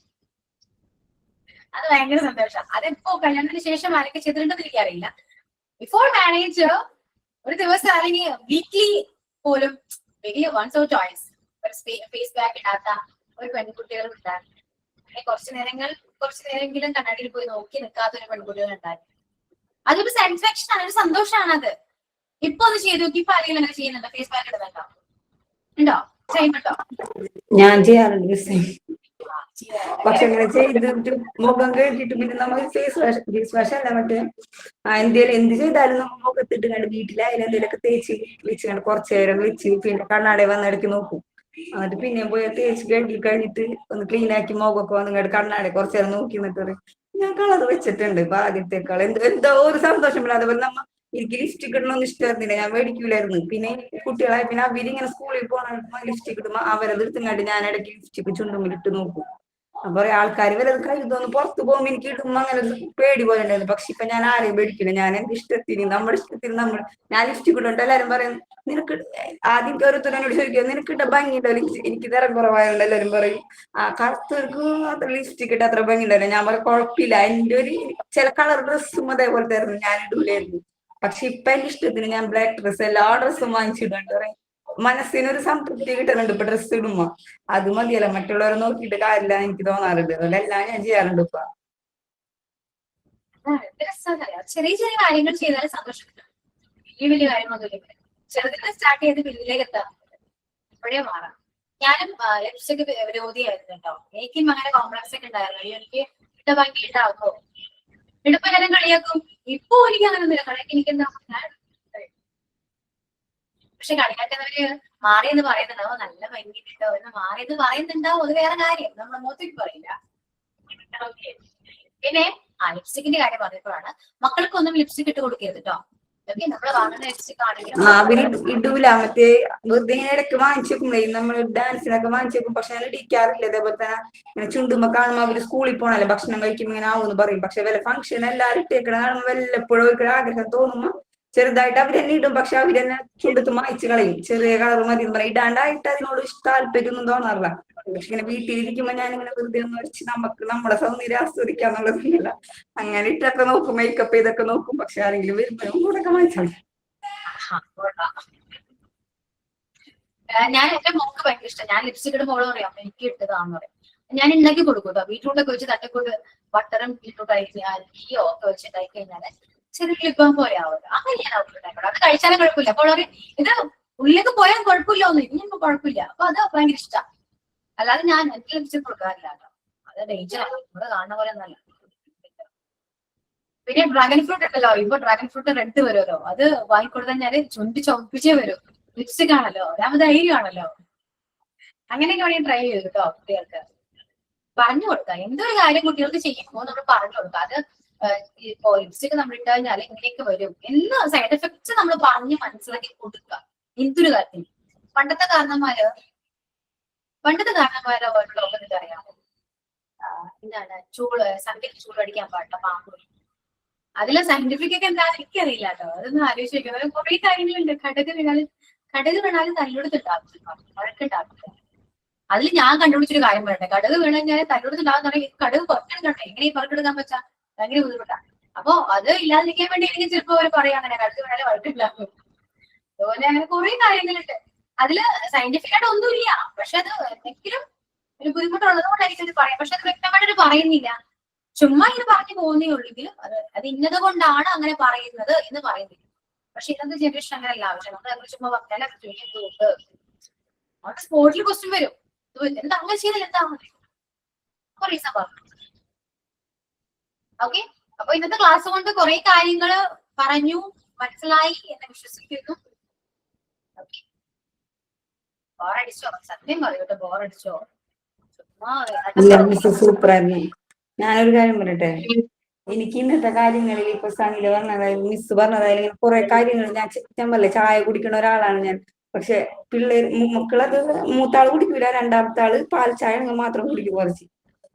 അത് ഭയങ്കര സന്തോഷം. അതിപ്പോ കല്യാണത്തിന് ശേഷം ആരൊക്കെ ചെയ്തിട്ടുണ്ടെന്ന് എനിക്കറിയില്ല. ബിഫോർ മാരേജ് ഒരു ദിവസം അല്ലെങ്കിൽ വീക്ക്ലി പോലും വീക്ക്ലി വൺസ് ഓർ ട്വൈസ് ഒരു ഫേസ് പാക്ക് ഇടാത്ത ഒരു പെൺകുട്ടികൾ ഉണ്ടായിരുന്നു. കുറച്ചു നേരമെങ്കിലും കണ്ണാടിയിൽ പോയി നോക്കി നിൽക്കാത്ത ഒരു പെൺകുട്ടികൾ ഉണ്ടായിരുന്നു. അതൊരു സാറ്റിസ്ഫാക്ഷൻ ആണ്, ഒരു സന്തോഷമാണ് അത്. ഇപ്പൊ അത് ചെയ്ത് നോക്കി. ഇപ്പൊ ആരെങ്കിലും അങ്ങനെ ചെയ്യുന്നുണ്ടോ? ഫേസ് പാക്ക് ഇടുന്നുണ്ടോ? ഉണ്ടോ? ചെയ്യുന്നുണ്ടോ? ഞാൻ ചെയ്യാറുണ്ട്. പക്ഷെ അങ്ങനെ ചെയ്തിട്ട് മുഖം കഴുകിയിട്ട് പിന്നെ നമ്മൾ ഫേസ് വാഷ് അല്ല മറ്റേ എന്തേലും എന്ത് ചെയ്താലും നമ്മൾ മുഖത്തിട്ട് കണ്ട് വീട്ടിലായാലും എന്തെങ്കിലുമൊക്കെ തേച്ച് വെച്ച് കണ്ട് കുറച്ചു നേരം വെച്ച് പിന്നെ കണ്ണാടി വന്നിടയ്ക്ക് നോക്കും. എന്നിട്ട് പിന്നെയും പോയി തേച്ച് കഴുകി കഴിഞ്ഞിട്ട് ഒന്ന് ക്ലീൻ ആക്കി മുഖമൊക്കെ വന്നിങ്ങോട്ട് കണ്ണാടി കുറച്ചു നേരം നോക്കി നിന്നിട്ട് ഞാൻ കളർ വെച്ചിട്ടുണ്ട്. ഇപ്പൊ ആദ്യത്തേക്കാൾ എന്തോ ഒരു സന്തോഷമില്ല. അതുപോലെ നമ്മ എനിക്ക് ലിപ്സ്റ്റിക് ഇടണമെന്ന് ഇഷ്ടമായിരുന്നില്ല, ഞാൻ മേടിക്കൂലായിരുന്നു. പിന്നെ കുട്ടികളായി പിന്നെ അവരിങ്ങനെ സ്കൂളിൽ പോകണ ലിപ്സ്റ്റിക് ഇടുമ്പോ അവരത് എടുത്തുങ്ങാണ്ട് ഞാൻ ഇടയ്ക്ക് ലിപ്സ്റ്റിക് ചുണ്ടുമ്പിലിട്ട് നോക്കും. അപ്പൊ ആൾക്കാർ വല്ലത് കരുതൊന്ന് പുറത്ത് പോകുമ്പോ എനിക്ക് ഇടുമ്പോ അങ്ങനെ പേടി പോലെ ഉണ്ടായിരുന്നു. പക്ഷെ ഇപ്പൊ ഞാൻ ആരെയും പേടിക്കില്ല. ഞാൻ എന്റെ ഇഷ്ടത്തിന് നമ്മുടെ ഇഷ്ടത്തിന് ഞാൻ ലിപ്സ്റ്റിക് ഇടുന്നുണ്ട്. എല്ലാരും പറയും നിനക്ക് ആദ്യം ഓരോരുത്തരോട് ചോദിക്കും നിനക്കിട്ട ഭംഗിയുണ്ടോ? എനിക്ക് നിറം കുറവായുണ്ട്. എല്ലാരും പറയും കറുത്തവർക്ക് അത്ര ലിപ്സ്റ്റിക് ഇട്ട് അത്ര ഭംഗിയുണ്ടല്ലോ. ഞാൻ പറയും കുഴപ്പമില്ല, എന്റെ ഒരു ചില കളർ ഡ്രസ്സും അതേപോലത്തെ ആയിരുന്നു, ഞാൻ ഇടൂലായിരുന്നു. പക്ഷെ ഇപ്പൊ എന്റെ ഇഷ്ടത്തിന് ഞാൻ ബ്ലാക്ക് ഡ്രസ്സ് എല്ലാ ഡ്രസ്സും വാങ്ങിച്ചിടുന്നുണ്ട്. പറയും മനസ്സിനൊരു സംതൃപ്തി കിട്ടുന്നുണ്ട് ഇപ്പൊ ഡ്രസ്സ് ഇടുമ്പോ. അത് മതിയല്ല, മറ്റുള്ളവരെ നോക്കിയിട്ട് കാര്യമില്ല എനിക്ക് തോന്നാറുണ്ട്. അതുകൊണ്ട് എല്ലാം ഞാൻ ചെയ്യാറുണ്ട് ഇപ്പൊ. ചെറിയ ചെറിയ കാര്യങ്ങൾ ചെയ്താൽ സന്തോഷം കിട്ടും. വലിയ വലിയ കാര്യങ്ങളൊന്നുമില്ല. ചെറുതിൽ സ്റ്റാർട്ട് ചെയ്ത് വലിയിലേക്ക് എത്താം, ഇപ്പോഴേ മാറാം. ഞാനും ലിപ്സ്റ്റിക് വിരോധിയായിരുന്നു കേട്ടോ. എനിക്കും അങ്ങനെ കോംപ്ലക്സ് ഒക്കെ ഉണ്ടായിരുന്നു. എനിക്ക് ഇട്ട ഭംഗി ഉണ്ടാവുമോ, ഇടുമ്പോ ഞാൻ കളിയാക്കും. ഇപ്പൊ എനിക്ക് അങ്ങനെ ഒന്നുമില്ല. കളിയാക്കി എനിക്കെന്താ, പക്ഷെ കളിയാക്കുന്നവര് മാറിയെന്ന് പറയുന്നുണ്ടാവും, നല്ല ഭംഗി കിട്ടോ എന്ന് മാറിയെന്ന് പറയുന്നുണ്ടാവും. അത് വേറെ കാര്യം, നമ്മൾ മുഖത്തേക്ക് പറയില്ല. പിന്നെ ലിപ്സ്റ്റിക്കിന്റെ കാര്യം പറഞ്ഞപ്പോഴാണ് മക്കൾക്കൊന്നും ലിപ്സ്റ്റിക് ഇട്ട് കൊടുക്കരുത് കേട്ടോ. നമ്മള് വാങ്ങുന്ന ലിപ്സ്റ്റിക് ആണെങ്കിലും അവര് ഇടൂല. മറ്റേ വെറുതെ ഇടയ്ക്ക് വാങ്ങിച്ചേക്കുമ്പേ നമ്മൾ ഡാൻസിനൊക്കെ വാങ്ങിച്ചേക്കും. പക്ഷെ ഞാൻ ഇടിക്കാറില്ല. അതേപോലെ തന്നെ ഇങ്ങനെ ചുണ്ടുമ്പോ കാണുമ്പോ അവര് സ്കൂളിൽ പോകണല്ലേ, ഭക്ഷണം കഴിക്കുമ്പോ ഇങ്ങനെ ആവുമെന്ന് പറയും. പക്ഷെ വല്ല ഫംഗ്ഷൻ എല്ലാവരും ഇട്ടേക്കണ കാണുമ്പോ വല്ലപ്പോഴും ഒരു ആഗ്രഹം തോന്നുമ്പോ ചെറുതായിട്ട് അവരെന്നെ ഇടും. പക്ഷെ അവരെന്നെ ചുണ്ടത്ത് മായ്ച്ചു കളയും. ചെറിയ കളർ മതി എന്ന് പറയും. ഇടാണ്ടായിട്ട് അതിനോട് താല്പര്യമൊന്നും തോന്നാറില്ല. പക്ഷെ ഇങ്ങനെ വീട്ടിലിരിക്കുമ്പോ ഞാനിങ്ങനെ വെറുതെ ഒന്ന് വെച്ച് നമുക്ക് നമ്മുടെ സൗന്ദര്യം ആസ്വദിക്കാന്നുള്ളതല്ല. അങ്ങനെ ഇട്ടൊക്കെ നോക്കും, മേക്കപ്പ് ചെയ്തൊക്കെ നോക്കും. പക്ഷെ ആരെങ്കിലും വരുമ്പോഴും കൂടെ വാങ്ങിച്ചാൽ ഞാൻ എന്റെ മോൾക്ക് ഭയങ്കര ഇഷ്ടം. ഞാൻ ലിപ്സ്റ്റിക് ഇടുമ്പോൾ പറയാം എനിക്ക് ഇട്ടതാന്ന് പറയും. ഞാൻ ഉണ്ടാക്കി കൊടുക്കും കേട്ടോ. ബീറ്റ്റൂട്ടൊക്കെ വെച്ച് തട്ടിക്കൊണ്ട് ബട്ടറും ബീറ്റ്റൂട്ട് കഴിഞ്ഞാൽ ഗീയോ ഒക്കെ വെച്ചിട്ടായി കഴിഞ്ഞാല് ചെറിയ ലിപ്പം പോലെ ആവുമല്ലോ. അങ്ങനെ ഞാൻ ഉണ്ടാക്കണം. അത് കഴിച്ചാലും കുഴപ്പമില്ല. അപ്പോൾ ഇത് ഉള്ളിലേക്ക് പോയാൽ കുഴപ്പമില്ല, ഒന്നും ഇനിയൊന്നും കുഴപ്പമില്ല. അപ്പൊ അത് ഭയങ്കര ഇഷ്ടമാണ്. അല്ലാതെ ഞാൻ എനിക്ക് ലിപ്സ്റ്റിക് കൊടുക്കാറില്ല കേട്ടോ. അത് ഡേഞ്ചറാണ്, ഇവിടെ കാണുന്ന പോലെ ഒന്നല്ല. പിന്നെ ഡ്രാഗൺ ഫ്രൂട്ട് ഉണ്ടല്ലോ, ഇപ്പൊ ഡ്രാഗൺ ഫ്രൂട്ട് റെഡ് വരുമല്ലോ, അത് വാങ്ങിക്കൊടുത്തഞ്ഞാല് ചുണ്ടി ചൊപ്പിച്ചേ വരും. ലിപ്സ്റ്റിക് ആണല്ലോ, ഒരാമത് ധൈര്യമാണല്ലോ. അങ്ങനെയൊക്കെ വേണമെങ്കിൽ ട്രൈ ചെയ്തു കേട്ടോ. കുട്ടികൾക്ക് പറഞ്ഞു കൊടുക്കാം. എന്തൊരു കാര്യം കുട്ടികൾക്ക് ചെയ്യുമ്പോൾ നമ്മൾ പറഞ്ഞു കൊടുക്കാം. അത് ഇപ്പോ ലിപ്സ്റ്റിക് നമ്മൾ ഇട്ട് കഴിഞ്ഞാൽ ഇങ്ങനെയൊക്കെ വരും എന്ന് സൈഡ് എഫക്ട്സ് നമ്മൾ പറഞ്ഞ് മനസ്സിലാക്കി കൊടുക്കുക. എന്തൊരു കാര്യത്തിന് പണ്ടത്തെ കാരണന്മാര് ഓരോന്നും അറിയാമോ? എന്താണ് സന്ധ്യക്ക് ചൂടടിക്കാൻ പാടില്ല, പാമ്പ്. അതിലെ സയന്റിഫിക് ഒക്കെ എന്താണെന്ന് എനിക്കറിയില്ല കേട്ടോ. അതൊന്നും ആലോചിച്ച് നോക്കുന്നത് കുറെ കാര്യങ്ങളുണ്ട്. കടുക് വീണാലും തല്ലുകൊടുത്തുണ്ടാകും, വഴക്കുണ്ടാക്കില്ല. അതിൽ ഞാൻ കണ്ടുപിടിച്ചൊരു കാര്യം പറയട്ടെ. കടുക് വീണ് കഴിഞ്ഞാൽ തല്ലുകൊടുത്തുണ്ടാകുന്ന പറഞ്ഞാൽ കടുക് പുറത്തെടുക്കട്ടെ, എങ്ങനെ ഈ പുറത്തെടുക്കാൻ പറ്റാ, ഭയങ്കര ബുദ്ധിമുട്ടാണ്. അപ്പൊ അത് ഇല്ലാതിരിക്കാൻ വേണ്ടി എനിക്ക് ചിലപ്പോ അവർ പറയാം അങ്ങനെ കടുക് വീണാലും വഴക്കുണ്ടാകും. അതുപോലെ അങ്ങനെ കുറെ കാര്യങ്ങളുണ്ട്. അതില് സയന്റിഫിക് ആയിട്ട് ഒന്നുമില്ല. പക്ഷെ അത് എന്തെങ്കിലും ഒരു ബുദ്ധിമുട്ടുള്ളത് കൊണ്ടായിരിക്കും ഇത് പറയാം. പക്ഷെ അത് വ്യക്തമായിട്ട് പറയുന്നില്ല. ചുമ്മാ ഇത് പറഞ്ഞു പോകുന്നേ ഉള്ളെങ്കിലും അത് ഇന്നത് കൊണ്ടാണ് അങ്ങനെ പറയുന്നത് എന്ന് പറയുന്നില്ല. പക്ഷെ ഇന്നത്തെ ജനറേഷൻ അങ്ങനെയല്ല. പക്ഷെ നമ്മൾ ചുമ്മാ പറഞ്ഞാൽ അവിടെ സ്പോർട്ടിൽ ക്വസ്റ്റ്യൻ വരും. എന്താ അങ്ങനെ ചെയ്താൽ എന്താ റീസൺ പറഞ്ഞു. ഓക്കെ, അപ്പൊ ഇന്നത്തെ ക്ലാസ് കൊണ്ട് കുറെ കാര്യങ്ങള് പറഞ്ഞു മനസ്സിലായി എന്ന് വിശ്വസിക്കുന്നു. ഓക്കെ, ബോറടിച്ചോ? സത്യം പറയൂട്ടോ, ബോറടിച്ചോ? സൂപ്പർ ആയിരുന്നു. ഞാനൊരു കാര്യം പറയട്ടെ, എനിക്ക് ഇന്നത്തെ കാര്യങ്ങളിൽ ഇപ്പൊ സനില് പറഞ്ഞതായാലും മിസ് പറഞ്ഞതായാലും ഇങ്ങനെ കുറെ കാര്യങ്ങൾ ഞാൻ പറയില്ല ചായ കുടിക്കുന്ന ഒരാളാണ് ഞാൻ. പക്ഷെ മക്കളത് മൂത്താള് കുടിക്കൂല, രണ്ടാമത്തെ ആള് പാൽ ചായ ആണെങ്കിൽ മാത്രം കുടിക്കും കുറച്ച്.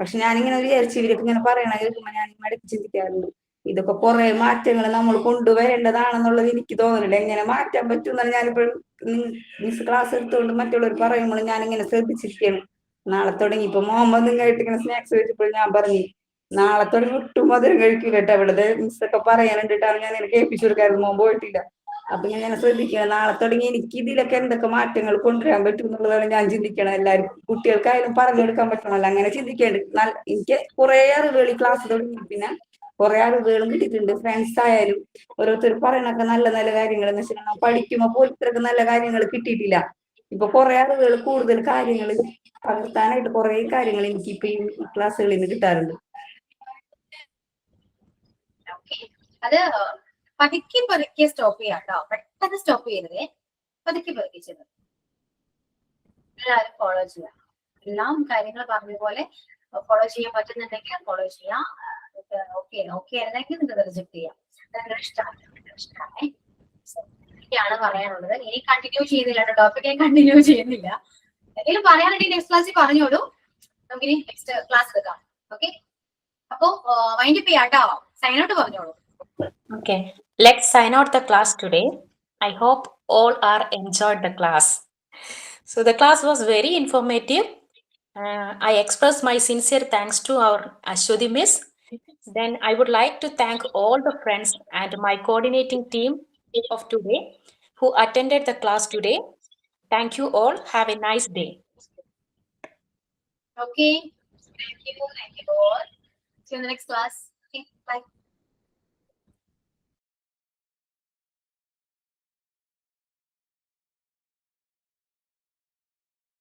പക്ഷെ ഞാനിങ്ങനെ വിചാരിച്ചു ഇവരൊക്കെ ഇങ്ങനെ പറയണ കേൾക്കുമ്പോ ഞാൻ ഇടയ്ക്ക് ചിന്തിക്കാറുണ്ട്, ഇതൊക്കെ കുറെ മാറ്റങ്ങൾ നമ്മൾ കൊണ്ടുവരേണ്ടതാണെന്നുള്ളത് എനിക്ക് തോന്നുന്നില്ല. എങ്ങനെ മാറ്റാൻ പറ്റും എന്നാണ് ഞാനിപ്പോഴും മിസ് ക്ലാസ് എടുത്തുകൊണ്ട് മറ്റുള്ളവർ പറയുമ്പോൾ ഞാനിങ്ങനെ ശ്രദ്ധിച്ചിരിക്കുകയാണ്. നാളെ തുടങ്ങി ഇപ്പൊ മുഹമ്മദ് നിങ്ങളായിട്ട് ഇങ്ങനെ സ്നാക്സ് വെച്ചപ്പോൾ ഞാൻ പറഞ്ഞു നാളെ തുടങ്ങി ഒട്ടും മധുരം കഴിക്കൂല കേട്ടോ, ഇവിടുത്തെ മിസ്സൊക്കെ പറയാനുണ്ടിട്ടാണ് ഞാൻ എനിക്ക് ഏൽപ്പിച്ചു കൊടുക്കാറുണ്ട്, മോൻ പോയിട്ടില്ല. അപ്പൊ ഞാൻ ശ്രദ്ധിക്കണം, നാളെ തുടങ്ങി എനിക്ക് ഇതിലൊക്കെ എന്തൊക്കെ മാറ്റങ്ങൾ കൊണ്ടുവരാൻ പറ്റും എന്നുള്ളതാണ് ഞാൻ ചിന്തിക്കണം. എല്ലാവരും കുട്ടികൾക്കായാലും പറഞ്ഞു കൊടുക്കാൻ പറ്റണമല്ലോ, അങ്ങനെ ചിന്തിക്കേണ്ടത്. എനിക്ക് കുറെ അറിവുകൾ ഈ ക്ലാസ് തുടങ്ങി പിന്നെ കുറെ അറിവുകളും കിട്ടിയിട്ടുണ്ട്. ഫ്രണ്ട്സ് ആയാലും ഓരോരുത്തർ പറയണൊക്കെ നല്ല നല്ല കാര്യങ്ങൾ എന്ന് വെച്ചാൽ പഠിക്കുമ്പോൾ പോലും ഇത്രയൊക്കെ നല്ല കാര്യങ്ങൾ കിട്ടിയിട്ടില്ല. ഇപ്പൊ കുറെ അറിവുകൾ കൂടുതൽ കാര്യങ്ങൾ പകർത്താനായിട്ട് കുറെ കാര്യങ്ങൾ എനിക്ക് ഇപ്പൊ ഈ ക്ലാസ്സുകളിൽ നിന്ന് കിട്ടാറുണ്ട്. അത് പതുക്കെ പതുക്കെ സ്റ്റോപ്പ് ചെയ്യാം കേട്ടോ, പെട്ടെന്ന് സ്റ്റോപ്പ് ചെയ്തതേ, പതുക്കെ പതുക്കെ ചെയ്ത് എല്ലാവരും ഫോളോ ചെയ്യാം. എല്ലാം കാര്യങ്ങൾ പറഞ്ഞ പോലെ ഫോളോ ചെയ്യാൻ പറ്റുന്നുണ്ടെങ്കിൽ ഫോളോ ചെയ്യാം. ഓക്കെ ആയിരുന്നെങ്കിൽ നിങ്ങൾക്ക് റിജക്ട് ചെയ്യാം. നിങ്ങളുടെ ഇഷ്ടമാണ്. എനിക്കാണ് പറയാനുള്ളത്. ഇനി കണ്ടിന്യൂ ചെയ്യുന്നില്ല കേട്ടോ, ടോപ്പിക് കണ്ടിന്യൂ ചെയ്യുന്നില്ല. എന്തെങ്കിലും പറയാനുണ്ടെങ്കിൽ നെക്സ്റ്റ് ക്ലാസ്സിൽ പറഞ്ഞോളൂ, നമുക്കിനി നെക്സ്റ്റ് ക്ലാസ് എടുക്കാം. ഓക്കെ, അപ്പോ വൈൻഡ് അപ്പ് ചെയ്യാം കേട്ടോ, സൈൻ ഔട്ട് പറഞ്ഞോളൂ. Okay, let's sign out the class today. I hope all are enjoyed the class. So the class was very informative. I express my sincere thanks to our Ashwati Miss. Then I would like to thank all the friends and my coordinating team of today who attended the class today. Thank you all. Have a nice day. Okay, thank you all. See you in the next class. Okay, bye.